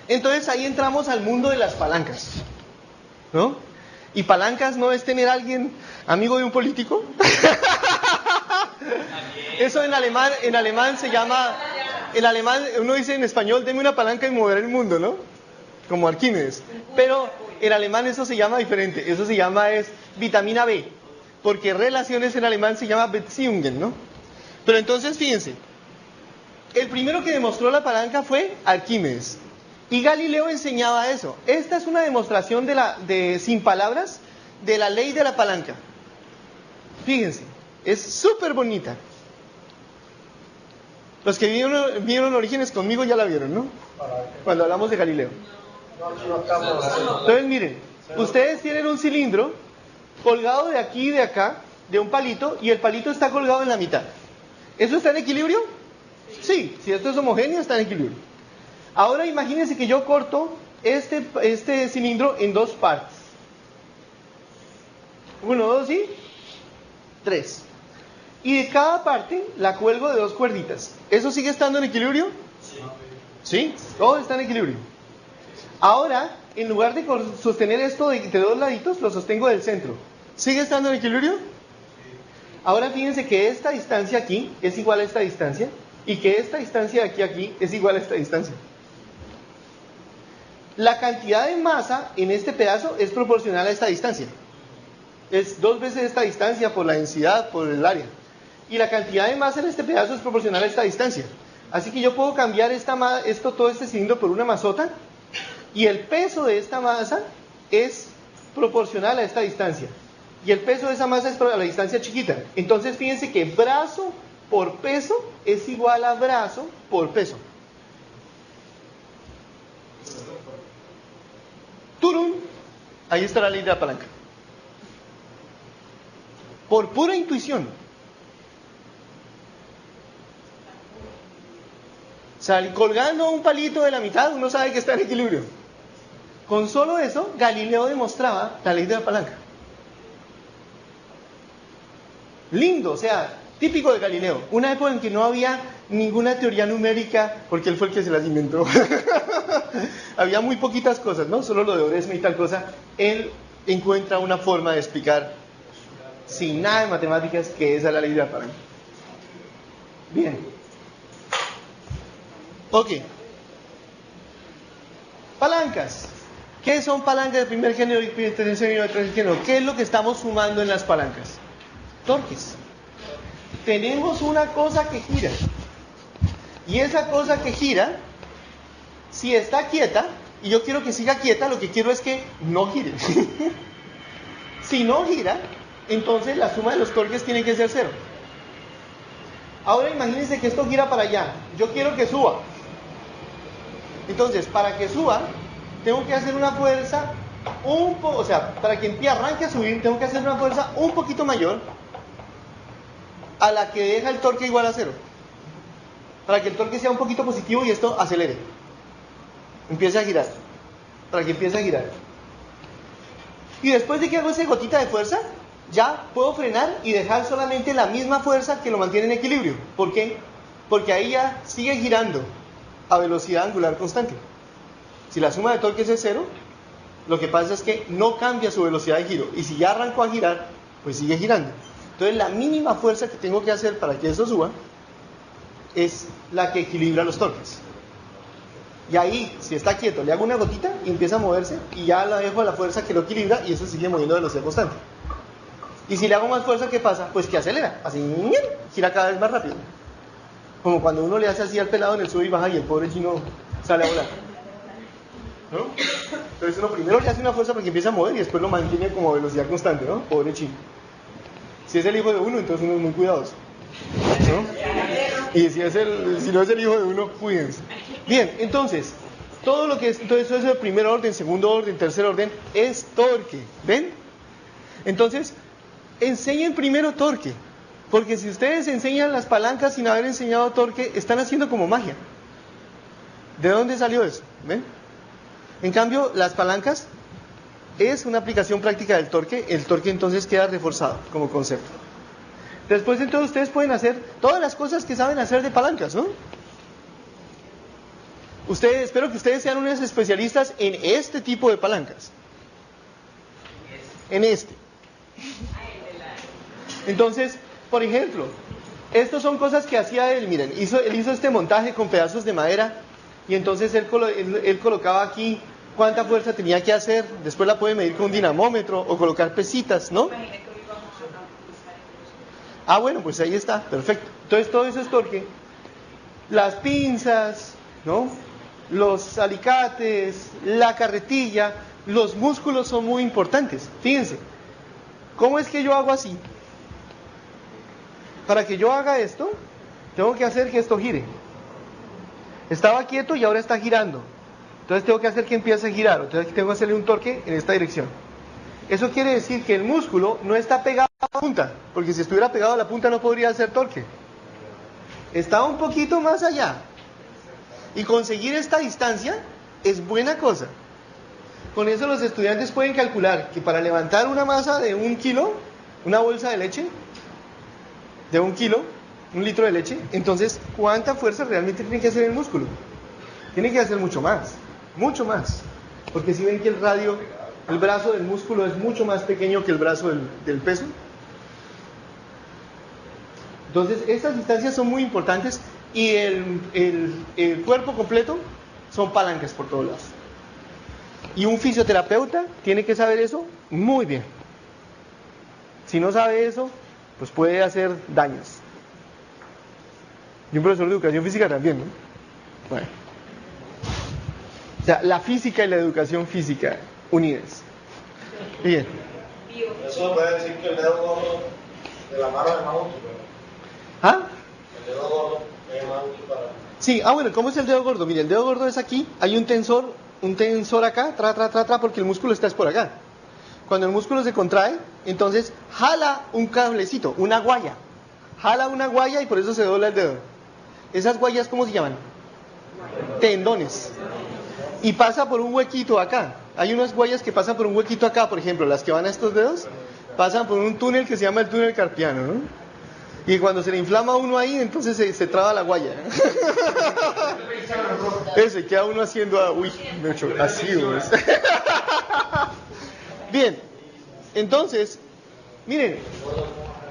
entonces ahí entramos al mundo de las palancas, ¿no? Y palancas no es tener a alguien amigo de un político. Eso en alemán se llama, en alemán uno dice en español, deme una palanca y mover el mundo, ¿no? Como Arquímedes. Pero en alemán eso se llama diferente, eso se llama vitamina B, porque relaciones en alemán se llama Beziehungen, ¿no? Pero entonces fíjense, el primero que demostró la palanca fue Arquímedes, y Galileo enseñaba eso. Esta es una demostración sin palabras de la ley de la palanca. Fíjense, es súper bonita. Los que vieron Orígenes conmigo ya la vieron, ¿no? Cuando hablamos de Galileo. Entonces miren, ustedes tienen un cilindro colgado de aquí y de acá, de un palito, y el palito está colgado en la mitad. ¿Eso está en equilibrio? Sí, si esto es homogéneo está en equilibrio. Ahora imagínense que yo corto este cilindro en 2 partes. 1, 2 y 3. Y de cada parte la cuelgo de 2 cuerditas. ¿Eso sigue estando en equilibrio? Sí, todo está en equilibrio. Ahora, en lugar de sostener esto de 2 laditos, lo sostengo del centro. ¿Sigue estando en equilibrio? Ahora fíjense que esta distancia aquí es igual a esta distancia, y que esta distancia de aquí a aquí es igual a esta distancia. La cantidad de masa en este pedazo es proporcional a esta distancia. Es 2 veces esta distancia por la densidad, por el área. Y la cantidad de masa en este pedazo es proporcional a esta distancia. Así que yo puedo cambiar todo este cilindro por una masota, Y el peso de esta masa es proporcional a esta distancia. Y el peso de esa masa es a la distancia chiquita. Entonces fíjense que brazo por peso es igual a brazo por peso. ¡Turun! Ahí está la ley de la palanca. Por pura intuición. Colgando un palito de la mitad, uno sabe que está en equilibrio. Con solo eso, Galileo demostraba la ley de la palanca. Lindo, o sea, típico de Galileo. Una época en que no había ninguna teoría numérica, porque él fue el que se las inventó. Había muy poquitas cosas, ¿no? Solo lo de Oresme y tal cosa. Él encuentra una forma de explicar, sin nada de matemáticas, que esa es la ley de la palanca. Bien. Ok. Palancas. ¿Qué son palancas de primer género y de tercer género? ¿Qué es lo que estamos sumando en las palancas? Torques. Tenemos una cosa que gira. Y esa cosa que gira, si está quieta, y yo quiero que siga quieta, lo que quiero es que no gire. Si no gira, entonces la suma de los torques tiene que ser 0. Ahora imagínense que esto gira para allá. Yo quiero que suba. Entonces, para que suba, tengo que hacer una fuerza o sea, para que el pie arranque a subir, tengo que hacer una fuerza un poquito mayor a la que deja el torque igual a 0. Para que el torque sea un poquito positivo y esto acelere. Empiece a girar. Para que empiece a girar. Y después de que hago esa gotita de fuerza, ya puedo frenar y dejar solamente la misma fuerza que lo mantiene en equilibrio. ¿Por qué? Porque ahí ya sigue girando a velocidad angular constante. Si la suma de torques es 0, lo que pasa es que no cambia su velocidad de giro. Y si ya arrancó a girar, pues sigue girando. Entonces la mínima fuerza que tengo que hacer para que eso suba es la que equilibra los torques. Y ahí, si está quieto, le hago una gotita y empieza a moverse y ya la dejo a la fuerza que lo equilibra y eso sigue moviendo a velocidad constante. Y si le hago más fuerza, ¿qué pasa? Pues que acelera, así, gira cada vez más rápido. Como cuando uno le hace así al pelado en el sube y baja y el pobre chino sale a volar, ¿no? Entonces uno primero le hace una fuerza para que empiece a mover y después lo mantiene como a velocidad constante, ¿no? Pobre chino. Si es el hijo de uno, entonces uno es muy cuidadoso, ¿no? Y si no es el hijo de uno, cuídense. Bien, entonces, todo lo que es, entonces eso es el primer orden, segundo orden, tercer orden, es torque, ¿ven? Entonces, enseñen primero torque, porque si ustedes enseñan las palancas sin haber enseñado torque, están haciendo como magia. ¿De dónde salió eso? ¿Ven? En cambio, las palancas es una aplicación práctica del torque, el torque entonces queda reforzado como concepto. Después entonces ustedes pueden hacer todas las cosas que saben hacer de palancas, ¿no? Espero que ustedes sean unos especialistas en este tipo de palancas. En este. Entonces, por ejemplo, estas son cosas que hacía él, miren, él hizo este montaje con pedazos de madera y entonces él colocaba aquí cuánta fuerza tenía que hacer, después la puede medir con un dinamómetro o colocar pesitas, ¿no? Ah, bueno, pues ahí está, perfecto. Entonces todo eso es torque. Las pinzas, ¿no? Los alicates, la carretilla, los músculos son muy importantes. Fíjense, ¿cómo es que yo hago así? Para que yo haga esto, tengo que hacer que esto gire. Estaba quieto y ahora está girando. Entonces tengo que hacer que empiece a girar. Entonces tengo que hacerle un torque en esta dirección. Eso quiere decir que el músculo no está pegado a la punta, porque si estuviera pegado a la punta no podría hacer torque. Está un poquito más allá. Y conseguir esta distancia es buena cosa. Con eso los estudiantes pueden calcular que para levantar una masa de 1 kilo, una bolsa de leche, de 1 kilo, 1 litro de leche, entonces ¿cuánta fuerza realmente tiene que hacer el músculo? Tiene que hacer mucho más, porque si ven que el brazo del músculo es mucho más pequeño que el brazo del peso. Entonces estas distancias son muy importantes y el cuerpo completo son palancas por todos lados. Y un fisioterapeuta tiene que saber eso muy bien. Si no sabe eso, pues puede hacer daños. Y un profesor de educación física también, ¿no? Bueno. O sea, la física y la educación física unidas. Bien. Eso puede decir que el dedo gordo de la mano es más útil, ¿verdad? ¿Ah? El dedo gordo es más útil para... Sí, bueno, ¿cómo es el dedo gordo? Mire, el dedo gordo es aquí, hay un tensor acá, porque el músculo está por acá. Cuando el músculo se contrae, entonces jala un cablecito, una guaya. Jala una guaya y por eso se dobla el dedo. ¿Esas guayas cómo se llaman? Tendones. Y pasa por un huequito acá. Hay unas guayas que pasan por un huequito acá, por ejemplo, las que van a estos dedos, pasan por un túnel que se llama el túnel carpiano, ¿no? Y cuando se le inflama uno ahí, entonces se traba la guaya. Eso, y queda uno haciendo, uy, me he hecho así, pues. Bien, entonces, miren,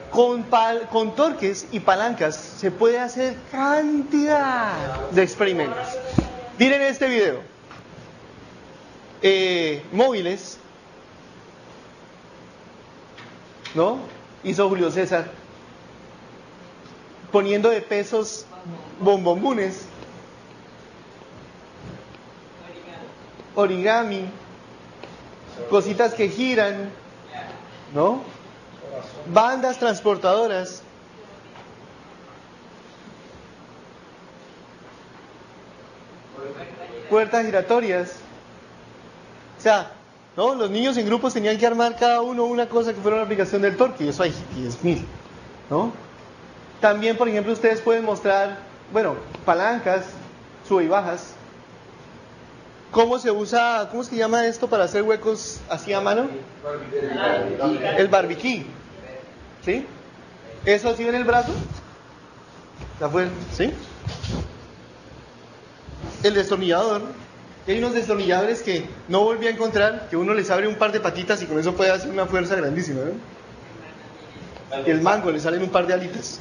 con torques y palancas se puede hacer cantidad de experimentos. Miren este video. Móviles, ¿no? Hizo Julio César, poniendo de pesos bombombunes, origami, cositas que giran, ¿no? Bandas transportadoras. Puertas giratorias. O sea, ¿no? Los niños en grupos tenían que armar cada uno una cosa que fuera una aplicación del torque, y eso hay 10.000, ¿no? También, por ejemplo, ustedes pueden mostrar, bueno, palancas, sube y bajas. ¿Cómo se usa, cómo se llama esto para hacer huecos así a mano? El barbiquí. ¿Sí? ¿Eso así en el brazo? ¿Sí? El destornillador. Hay unos destornilladores que no volví a encontrar, que uno les abre un par de patitas y con eso puede hacer una fuerza grandísima, ¿no? Y el mango, le salen un par de alitas.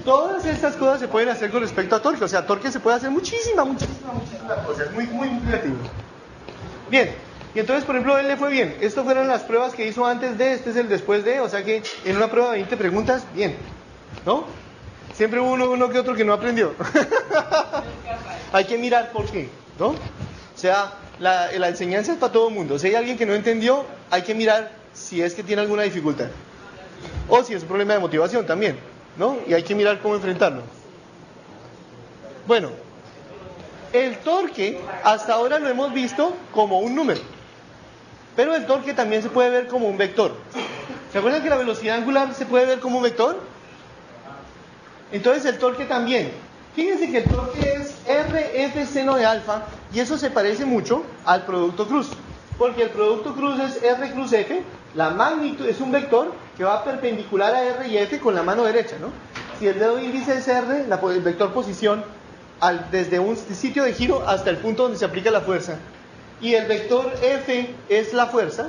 Todas estas cosas se pueden hacer con respecto a torque. O sea, torque se puede hacer muchísimas cosas. Es muy creativo. Bien, y entonces, por ejemplo, él le fue bien. Estas fueron las pruebas que hizo antes de, este es el después de. O sea que en una prueba de 20 preguntas, bien, ¿no? Siempre hubo uno que otro que no aprendió. Hay que mirar por qué, ¿no? O sea, la enseñanza es para todo el mundo. Si hay alguien que no entendió, hay que mirar si es que tiene alguna dificultad. O si es un problema de motivación también, ¿no? Y hay que mirar cómo enfrentarlo. Bueno, el torque hasta ahora lo hemos visto como un número, pero el torque también se puede ver como un vector. ¿Se acuerdan que la velocidad angular se puede ver como un vector? Entonces el torque también. Fíjense que el torque es RF seno de alfa, y eso se parece mucho al producto cruz, porque el producto cruz es R cruz F, la magnitud es un vector que va perpendicular a R y F con la mano derecha, ¿no? Si el dedo índice es R, el vector posición desde un sitio de giro hasta el punto donde se aplica la fuerza, y el vector F es la fuerza,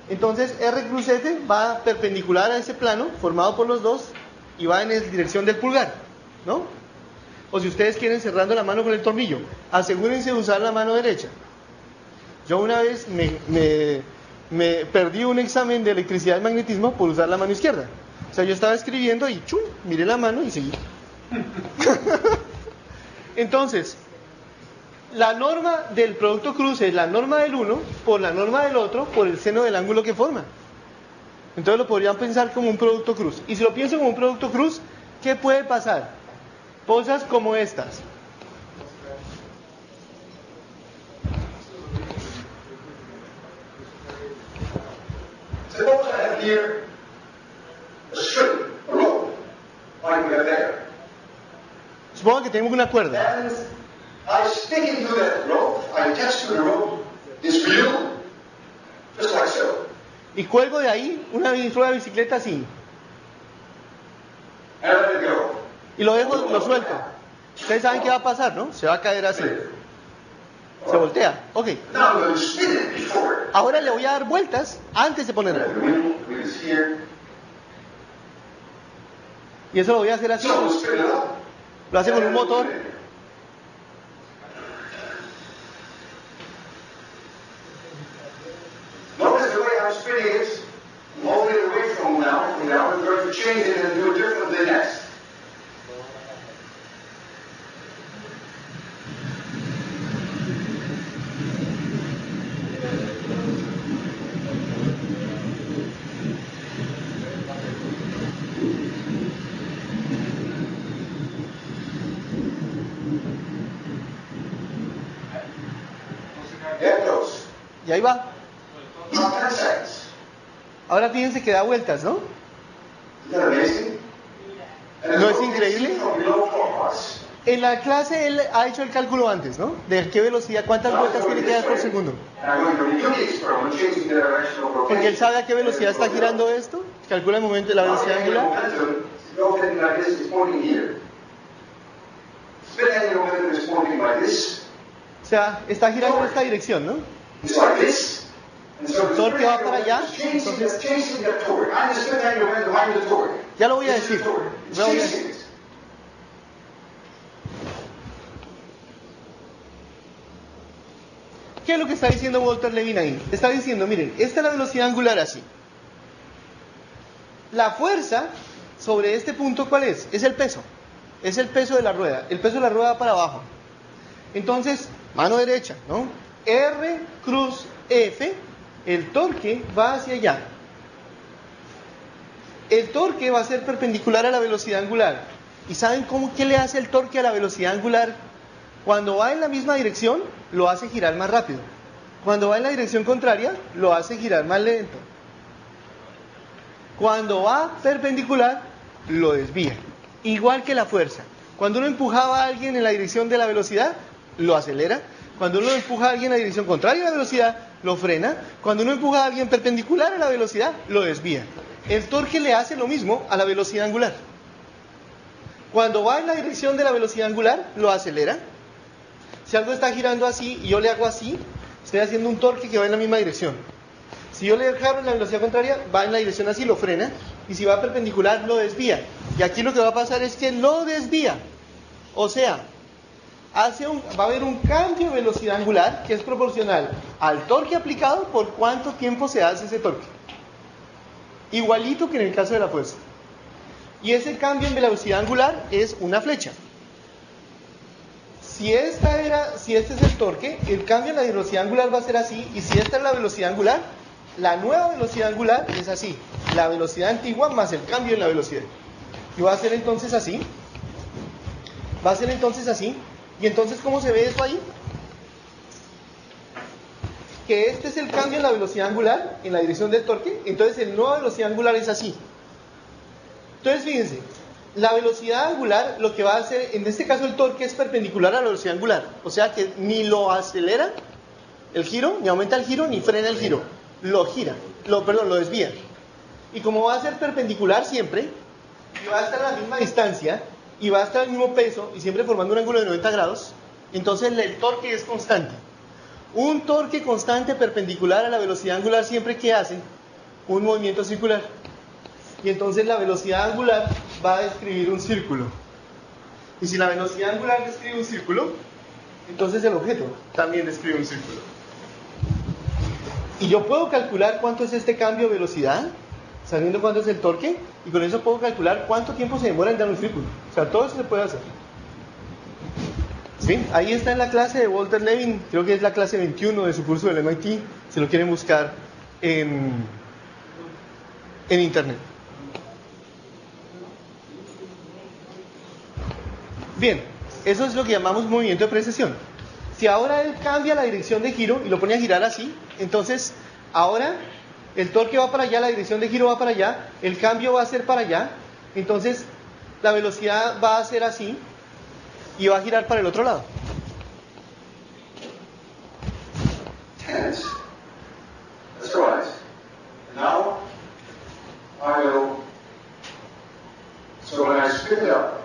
entonces R cruz F va perpendicular a ese plano formado por los dos y va en la dirección del pulgar, ¿no? O si ustedes quieren cerrando la mano con el tornillo, asegúrense de usar la mano derecha. Yo una vez me perdí un examen de electricidad y magnetismo por usar la mano izquierda. O sea, yo estaba escribiendo y ¡chum! Miré la mano y seguí. Entonces, la norma del producto cruz es la norma del uno por la norma del otro por el seno del ángulo que forma. Entonces lo podrían pensar como un producto cruz. Y si lo pienso como un producto cruz, ¿qué puede pasar? Cosas como estas. Suppose I have here a string, a rope, like we have there. Supongo que tengo una cuerda. And I stick into that rope, I attach to the rope this wheel, just like so. Y cuelgo de ahí una rueda de bicicleta así. And let it go. Y lo dejo, lo suelto. Ustedes saben qué va a pasar, ¿no? Se va a caer así. Se voltea. Ok. Now I'm going to spin it before. Ahora le voy a dar vueltas antes de ponerlo. The wheel is here. Y eso lo voy a hacer así. So spin it up. Lo hace con un motor. Notice the way I'm spinning it. I'm holding it away from now. From now I'm going to change it and do it differently next. Y ahí va. Not 10 seconds. Ahora fíjense que da vueltas, ¿no? Isn't that amazing? ¿No es increíble? From below clockwise. En la clase él ha hecho el cálculo antes, ¿no? De qué velocidad, cuántas vueltas tiene que dar por segundo. And I'm going to redo the experiment, changing the direction of Porque él rotation. sabe a qué velocidad está girando esto. Calcula el momento de la velocidad angular. Momentum, rotating like this, is pointing here. Spin angular momentum is pointing like this. O sea, está girando en esta dirección, ¿no? It's like this. And so the Torque spin va angular para allá, momentum is changing entonces- the torque. I'm the spin angular momentum, I'm the torque. Ya lo voy a This is the decir. torque. It's Ya lo voy a changing decir. it. ¿Qué es lo que está diciendo Walter Levin ahí? Está diciendo, miren, esta es la velocidad angular así. La fuerza sobre este punto, ¿cuál es? Es el peso. Es el peso de la rueda. El peso de la rueda va para abajo. Entonces, mano derecha, ¿no? R cruz F, el torque va hacia allá. El torque va a ser perpendicular a la velocidad angular. ¿Y saben qué le hace el torque a la velocidad angular? Cuando va en la misma dirección, lo hace girar más rápido. Cuando va en la dirección contraria, lo hace girar más lento. Cuando va perpendicular, lo desvía. Igual que la fuerza. Cuando uno empujaba a alguien en la dirección de la velocidad, lo acelera. Cuando uno empuja a alguien en la dirección contraria a la velocidad, lo frena. Cuando uno empuja a alguien perpendicular a la velocidad, lo desvía. El torque le hace lo mismo a la velocidad angular. Cuando va en la dirección de la velocidad angular, lo acelera. Si algo está girando así y yo le hago así, estoy haciendo un torque que va en la misma dirección. Si yo le jalo en la velocidad contraria, va en la dirección así, lo frena. Y si va perpendicular, lo desvía. Y aquí lo que va a pasar es que lo desvía. O sea, va a haber un cambio de velocidad angular que es proporcional al torque aplicado por cuánto tiempo se hace ese torque. Igualito que en el caso de la fuerza. Y ese cambio en velocidad angular es una flecha. Si este es el torque, el cambio en la velocidad angular va a ser así, y si esta es la velocidad angular, la nueva velocidad angular es así, la velocidad antigua más el cambio en la velocidad. Y va a ser entonces así. Va a ser entonces así. Y entonces, ¿cómo se ve eso ahí? Que este es el cambio en la velocidad angular, en la dirección del torque, entonces la nueva velocidad angular es así. Entonces, fíjense. La velocidad angular, lo que va a hacer, en este caso el torque es perpendicular a la velocidad angular. O sea que ni lo acelera el giro, ni aumenta el giro, ni frena el giro. Lo desvía. Y como va a ser perpendicular siempre, y va a estar a la misma distancia, y va a estar al mismo peso, y siempre formando un ángulo de 90 grados, entonces el torque es constante. Un torque constante perpendicular a la velocidad angular siempre que hace un movimiento circular. Y entonces la velocidad angular va a describir un círculo. Y si la velocidad angular describe un círculo, entonces el objeto también describe un círculo. Y yo puedo calcular cuánto es este cambio de velocidad, sabiendo cuánto es el torque, y con eso puedo calcular cuánto tiempo se demora en dar un círculo. O sea, todo eso se puede hacer. ¿Sí? Ahí está en la clase de Walter Levin, creo que es la clase 21 de su curso del MIT, si lo quieren buscar en internet. Bien, eso es lo que llamamos movimiento de precesión. Si ahora él cambia la dirección de giro y lo pone a girar así, entonces ahora el torque va para allá, la dirección de giro va para allá, el cambio va a ser para allá, entonces la velocidad va a ser así y va a girar para el otro lado. Tense. That's right. Now, I will. So when I spin it up,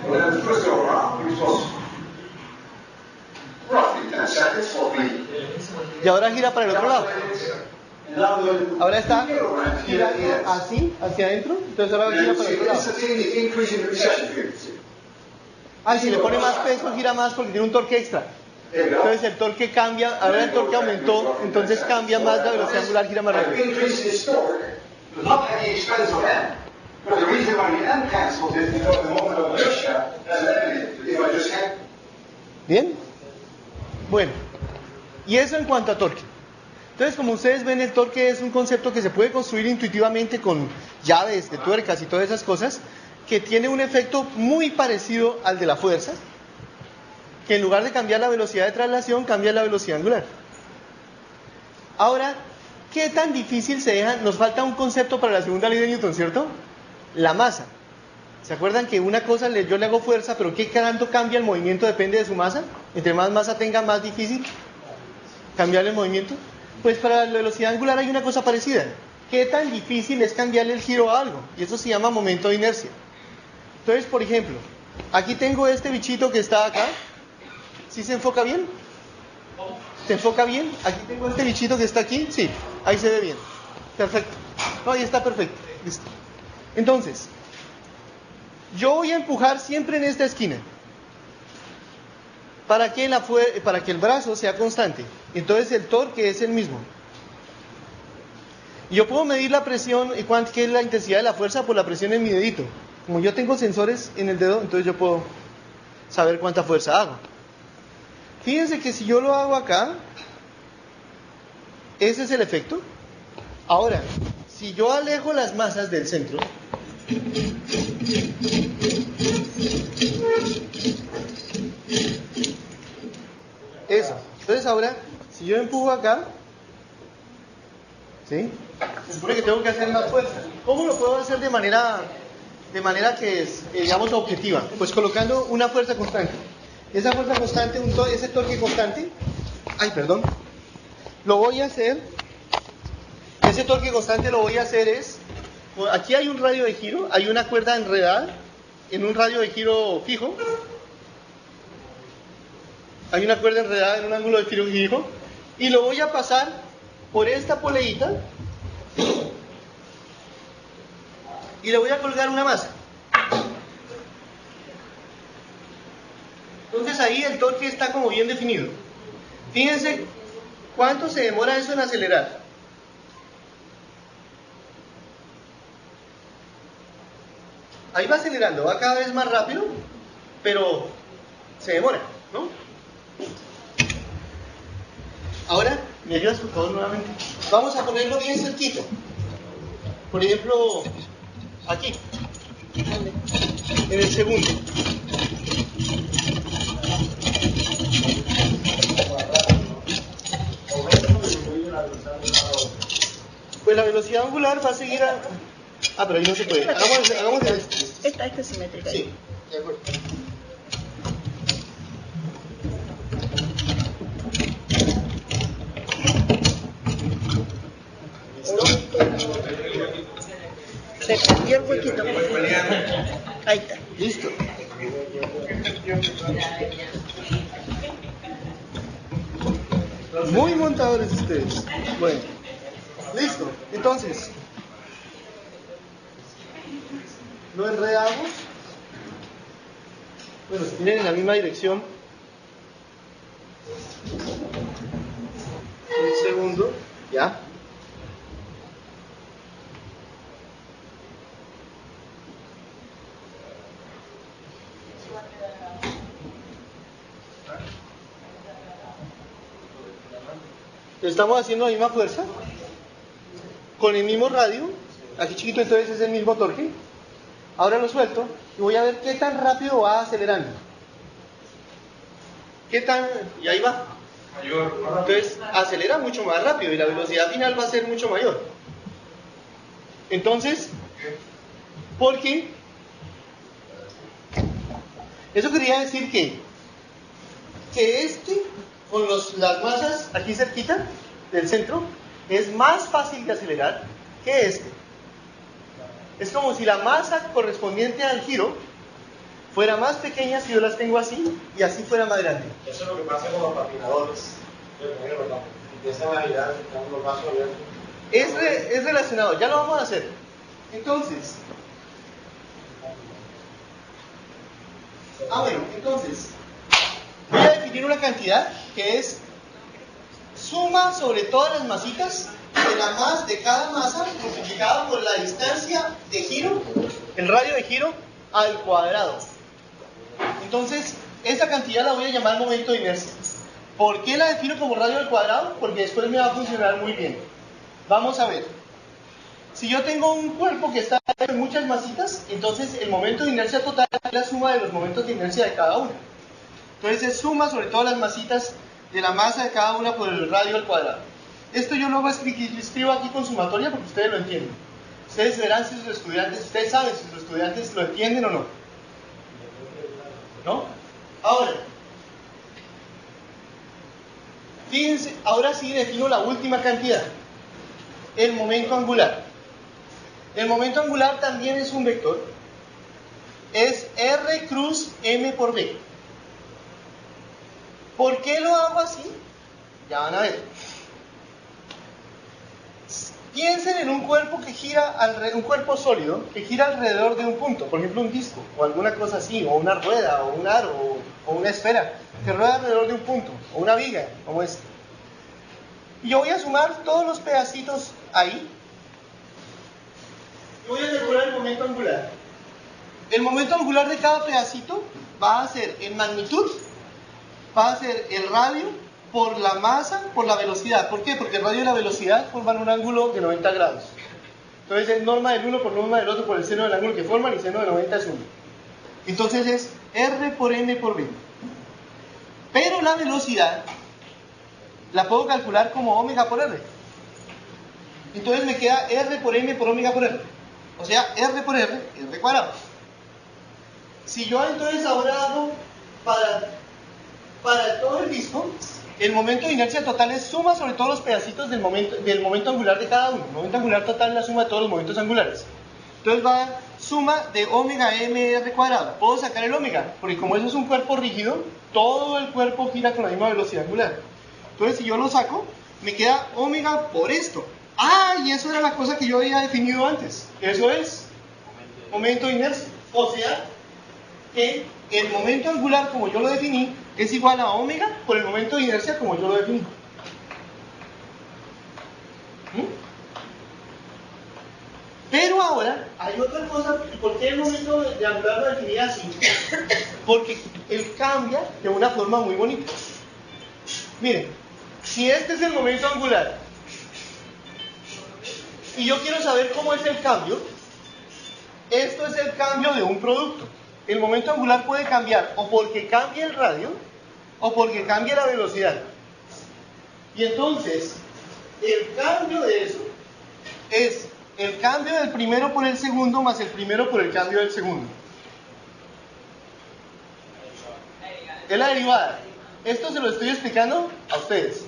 when I first go around, which was roughly 10 seconds for me. Y ahora gira para el otro lado. And now the Ahora está gira girando así, hacia adentro, entonces ahora gira para el otro lado. instantaneous increase in the recession frequency. Ah, si le pone más peso, gira más porque tiene un torque extra. Entonces el torque cambia, ahora el torque aumentó, entonces cambia más la velocidad angular, gira más rápido. Increase in torque does not have the expense of n. But the reason why the n cancels is because the moment of inertia has eliminated. If I just had ¿Bien? Bueno, y eso en cuanto a torque. Entonces, como ustedes ven, el torque es un concepto que se puede construir intuitivamente con llaves de tuercas y todas esas cosas, que tiene un efecto muy parecido al de la fuerza, que en lugar de cambiar la velocidad de traslación, cambia la velocidad angular. Ahora, ¿qué tan difícil se deja? Nos falta un concepto para la segunda ley de Newton, ¿cierto? La masa. ¿Se acuerdan que una cosa yo le hago fuerza, pero qué tanto cambia el movimiento depende de su masa? Entre más masa tenga, más difícil cambiar el movimiento. Pues para la velocidad angular hay una cosa parecida. ¿Qué tan difícil es cambiarle el giro a algo? Y eso se llama momento de inercia. Entonces, por ejemplo, aquí tengo este bichito que está acá. ¿Sí se enfoca bien? ¿Se enfoca bien? Aquí tengo este bichito que está aquí. Sí, ahí se ve bien. Perfecto. No, ahí está perfecto. Listo. Entonces, yo voy a empujar siempre en esta esquina para que el brazo sea constante. Entonces el torque es el mismo. Y yo puedo medir la presión y qué es la intensidad de la fuerza por la presión en mi dedito. Como yo tengo sensores en el dedo, entonces yo puedo saber cuánta fuerza hago. Fíjense que si yo lo hago acá, ese es el efecto. Ahora, si yo alejo las masas del centro, eso. Entonces ahora, si yo empujo acá, ¿sí? Se supone que tengo que hacer más fuerza. ¿Cómo lo puedo hacer de manera que es, digamos, objetiva? Pues colocando una fuerza constante. Esa fuerza constante, ese torque constante, lo voy a hacer, ese torque constante lo voy a hacer aquí hay un radio de giro, hay una cuerda enredada en un radio de giro fijo, hay una cuerda enredada en un ángulo de giro fijo, y lo voy a pasar por esta poleita y le voy a colgar una masa. Entonces ahí el torque está como bien definido. Fíjense cuánto se demora eso en acelerar. Ahí va acelerando, va cada vez más rápido, pero se demora, ¿no? Ahora, ¿me ayudas por favor nuevamente? Vamos a ponerlo bien cerquita. Por ejemplo, aquí, en el segundo. Pues la velocidad angular va a seguir a... Ah, pero ahí no se puede. Hagamos de esto. Esta es simétrica. Sí, de acuerdo. ¿Listo? Se perdió el huequito. Ahí está. Listo. Muy montadores ustedes. Bueno, listo. Entonces, lo enredamos. Bueno, si tienen en la misma dirección. Un segundo, ya. Estamos haciendo la misma fuerza con el mismo radio. Aquí chiquito, entonces es el mismo torque. Ahora lo suelto y voy a ver qué tan rápido va acelerando. Y ahí va. Entonces acelera mucho más rápido y la velocidad final va a ser mucho mayor. Entonces, ¿por qué? Eso quería decir que con las masas aquí cerquita del centro, es más fácil de acelerar que este. Es como si la masa correspondiente al giro fuera más pequeña si yo las tengo así y así fuera más grande. Eso es lo que pasa con los patinadores. Empiezan a girar con los brazos abiertos. Es relacionado, ya lo vamos a hacer. Entonces, voy a definir una cantidad que es suma sobre todas las masitas de cada masa multiplicado por la distancia de giro, el radio de giro, al cuadrado. Entonces, esa cantidad la voy a llamar momento de inercia. ¿Por qué la defino como radio al cuadrado? Porque después me va a funcionar muy bien. Vamos a ver. Si yo tengo un cuerpo que está en muchas masitas, entonces el momento de inercia total es la suma de los momentos de inercia de cada una. Entonces es suma sobre todas las masitas de la masa de cada una por el radio al cuadrado. Esto yo lo escribo aquí con sumatoria porque ustedes lo entienden. Ustedes verán si sus estudiantes, ustedes saben si sus estudiantes lo entienden o no. ¿No? Ahora, fíjense, ahora sí defino la última cantidad. El momento angular. El momento angular también es un vector. Es R cruz M por B. ¿Por qué lo hago así? Ya van a ver. Piensen en un cuerpo que gira un cuerpo sólido que gira alrededor de un punto, por ejemplo un disco, o alguna cosa así, o una rueda, o un aro, o una esfera, que rueda alrededor de un punto, o una viga, como esta. Y yo voy a sumar todos los pedacitos ahí. Y voy a calcular el momento angular. El momento angular de cada pedacito va a ser en magnitud, va a ser el radio por la masa, por la velocidad. ¿Por qué? Porque el radio y la velocidad forman un ángulo de 90 grados. Entonces es norma del uno por norma del otro por el seno del ángulo que forman, y seno de 90 es 1. Entonces es R por M por B. Pero la velocidad la puedo calcular como omega por R. Entonces me queda R por M por omega por R. O sea, R por R, R cuadrado. Si yo entonces ahora hago para todo el disco, el momento de inercia total es suma sobre todos los pedacitos del momento angular de cada uno. El momento angular total es la suma de todos los momentos angulares. Entonces va suma de omega m r cuadrado. Puedo sacar el omega, porque como eso es un cuerpo rígido, todo el cuerpo gira con la misma velocidad angular. Entonces si yo lo saco, me queda omega por esto. Ah, y eso era la cosa que yo había definido antes. Eso es momento de inercia. O sea, que el momento angular como yo lo definí es igual a omega por el momento de inercia como yo lo definí. Pero ahora hay otra cosa. ¿Por qué el momento de angular lo definí así? Porque él cambia de una forma muy bonita. Miren, si este es el momento angular y yo quiero saber cómo es el cambio, esto es el cambio de un producto. El momento angular puede cambiar o porque cambie el radio o porque cambie la velocidad. Y entonces, el cambio de eso es el cambio del primero por el segundo más el primero por el cambio del segundo. Es la derivada. Esto se lo estoy explicando a ustedes.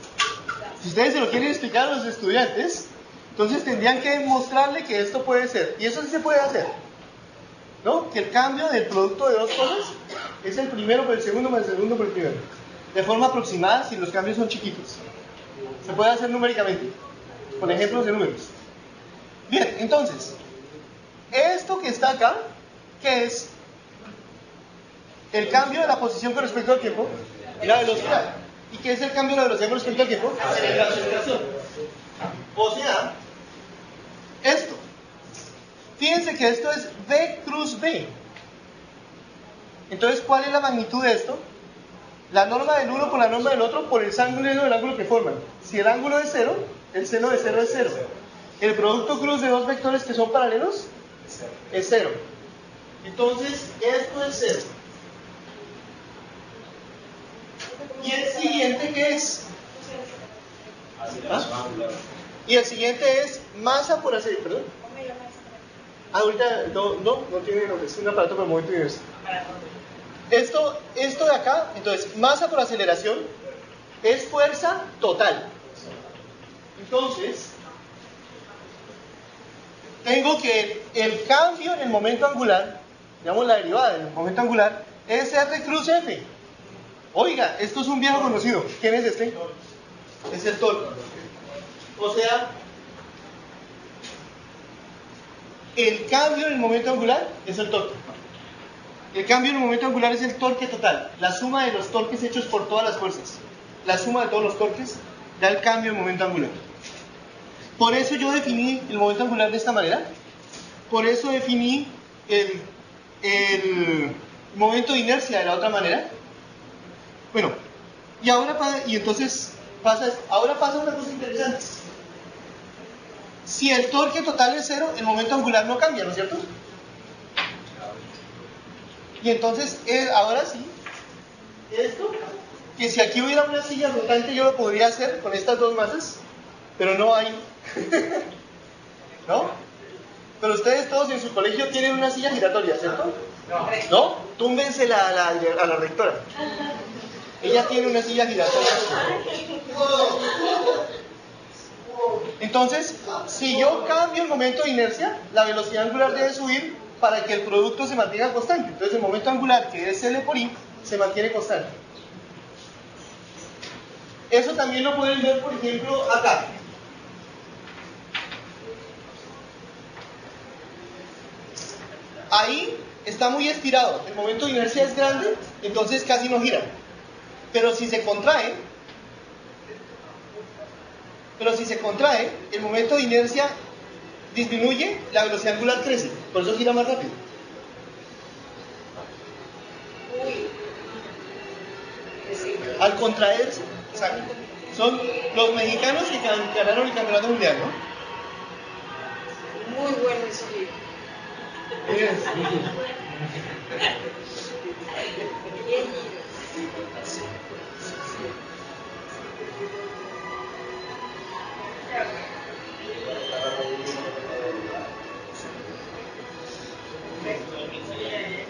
Si ustedes se lo quieren explicar a los estudiantes, entonces tendrían que mostrarle que esto puede ser. Y eso sí se puede hacer, ¿no? Que el cambio del producto de dos cosas es el primero por el segundo más el segundo por el primero. De forma aproximada, si los cambios son chiquitos. Se puede hacer numéricamente, con ejemplos de números. Bien, entonces, esto que está acá, ¿qué es? El cambio de la posición con respecto al tiempo y la velocidad. ¿Y qué es el cambio de la velocidad con respecto al tiempo? La aceleración. O sea, esto. Fíjense que esto es V cruz B. Entonces, ¿cuál es la magnitud de esto? La norma del uno por la norma del otro por el ángulo del ángulo que forman. Si el ángulo es 0, el seno de 0 es 0. El producto cruz de dos vectores que son paralelos es 0. Entonces, esto es 0. ¿Y el siguiente qué es? ¿Ah? Y el siguiente es masa por aceleración. ¿Perdón? Ahorita no tiene nombre, es un aparato por momento de inercia. Esto de acá, entonces, masa por aceleración es fuerza total. Entonces, tengo que el cambio en el momento angular, digamos la derivada del momento angular, es R cruz F. Oiga, esto es un viejo conocido. ¿Quién es este? Es el torque. O sea, el cambio en el momento angular es el torque. El cambio en el momento angular es el torque total. La suma de los torques hechos por todas las fuerzas. La suma de todos los torques da el cambio en el momento angular. Por eso yo definí el momento angular de esta manera. Por eso definí el momento de inercia de la otra manera. Bueno, Y entonces ahora pasa una cosa interesante. Si el torque total es 0, el momento angular no cambia, ¿no es cierto? Y entonces, ahora sí, esto, que si aquí hubiera una silla rotante yo lo podría hacer con estas dos masas, pero no hay. ¿No? Pero ustedes todos en su colegio tienen una silla giratoria, ¿cierto? ¿No? Túmbensela a la rectora. Ella tiene una silla giratoria. Entonces, si yo cambio el momento de inercia, la velocidad angular debe subir para que el producto se mantenga constante. Entonces, el momento angular, que es L por I, se mantiene constante. Eso también lo pueden ver, por ejemplo, acá. Ahí está muy estirado, el momento de inercia es grande, entonces casi no gira. Pero si se contrae, el momento de inercia disminuye, la velocidad angular crece, por eso gira más rápido. Al contraerse, exacto. Son los mexicanos que ganaron el campeonato mundial, ¿no? Muy bueno ese libro.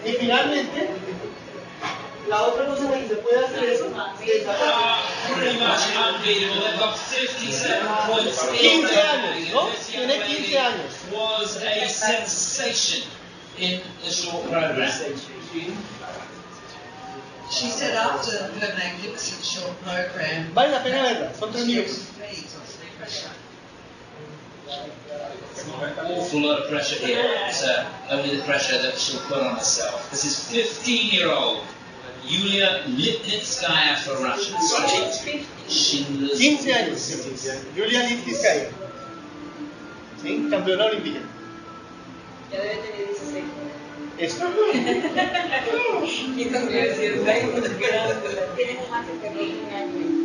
Y finalmente, la otra cosa que se puede hacer es Pretty much unbeatable. They've got 57 points. 15 años, ¿no? Tiene 15 años. Was a sensation in the short program. She said after her magnificent short program, Vale la pena verla, son 3 minutos. Awful lot of pressure here, but only the pressure that she'll put on herself. This is 15-year-old Yulia Lipnitskaya for Russia. 15 años. Yulia Lipnitskaya. ¿Sí? Campeona olímpica. Ya debe tener 16. Esto. Y con universidad hay mucho que no. Tenemos más de 1 año.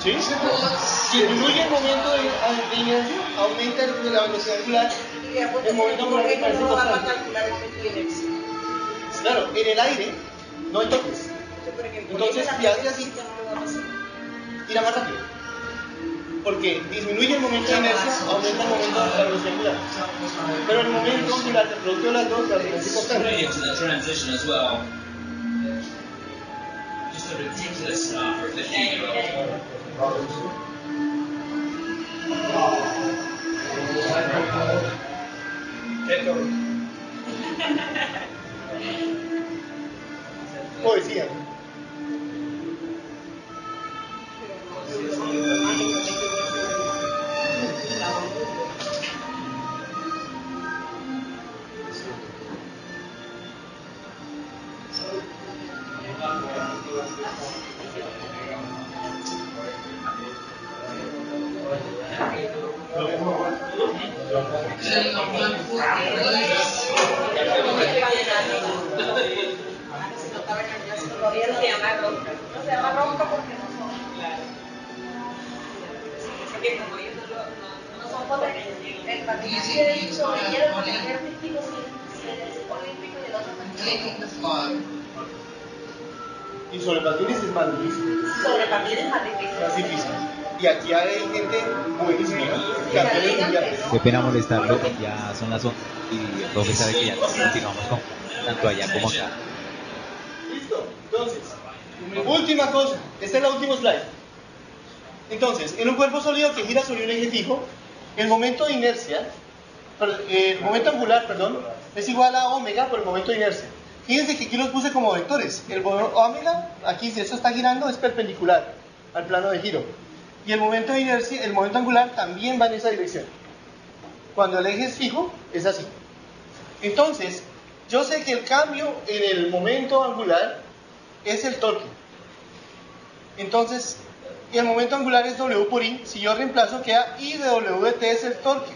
¿Sí? Disminuye el momento de inercia, aumenta la velocidad angular, el momento angular que parece constante. Claro, en el aire no hay toques. Entonces, si hace así, irá más rápido. Porque disminuye el momento de inercia, aumenta el momento de la velocidad angular. Pero el momento angular del producto de las dos, la velocidad constante. Straight into the transition as well. Just a ridiculous start for a 15-year-old. Poesía. Todavía no se llama ronca. No se llama ronca porque no son. Claro. Porque como ellos no son potentes. El partido quiere sobrevivir porque el artístico si es olímpico y el otro no. Y sobre patines es más difícil. Sobre patines es más difícil. Más difícil. Y aquí hay gente buenísima, ¿no? Campeones mundiales. Qué pena molestarlo, ya son las 11 y el profe sabe que ya continuamos con tanto allá como acá. Listo, entonces, última cosa, este es el último slide. Entonces, en un cuerpo sólido que gira sobre un eje fijo, el momento de inercia, el momento angular, perdón, es igual a omega por el momento de inercia. Fíjense que aquí los puse como vectores. El omega, aquí si esto está girando, es perpendicular al plano de giro. Y el momento de inercia, el momento angular también va en esa dirección. Cuando el eje es fijo, es así. Entonces, Yo sé que el cambio en el momento angular es el torque. Entonces, el momento angular es W por I. Si yo reemplazo, queda I de W de T es el torque.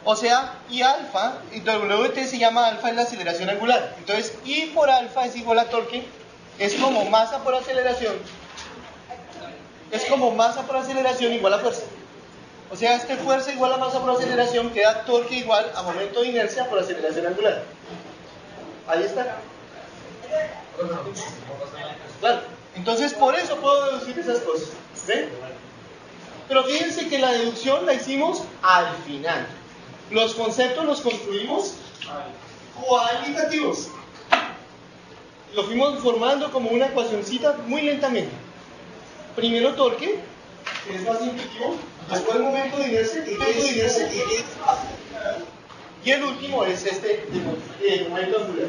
O sea, I alfa, y W de T se llama alfa en la aceleración angular. Entonces, I por alfa es igual a torque. Es como masa por aceleración. Es como masa por aceleración igual a fuerza. O sea, fuerza igual a masa por aceleración queda torque igual a momento de inercia por aceleración angular. Ahí está. Claro. Entonces, por eso puedo deducir esas cosas. ¿Ven? Pero fíjense que la deducción la hicimos al final. Los conceptos los construimos cualitativos. Lo fuimos formando como una ecuacioncita muy lentamente. Primero torque, que es más intuitivo. Después momento de inercia, y el último es momento angular.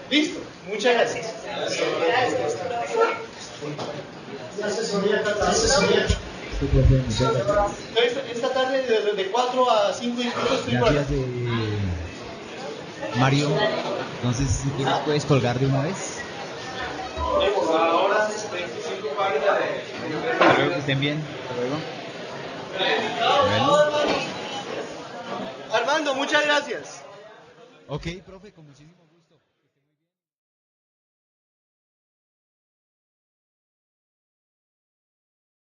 Listo, muchas gracias. Esta tarde de 4 a 5 minutos estoy por acá. Mario, entonces si quieres puedes colgar de una vez. Ahora 25 páginas de... Hasta luego, que estén bien. Hasta luego. Bueno. Armando, muchas gracias. Ok, profe, con muchísimo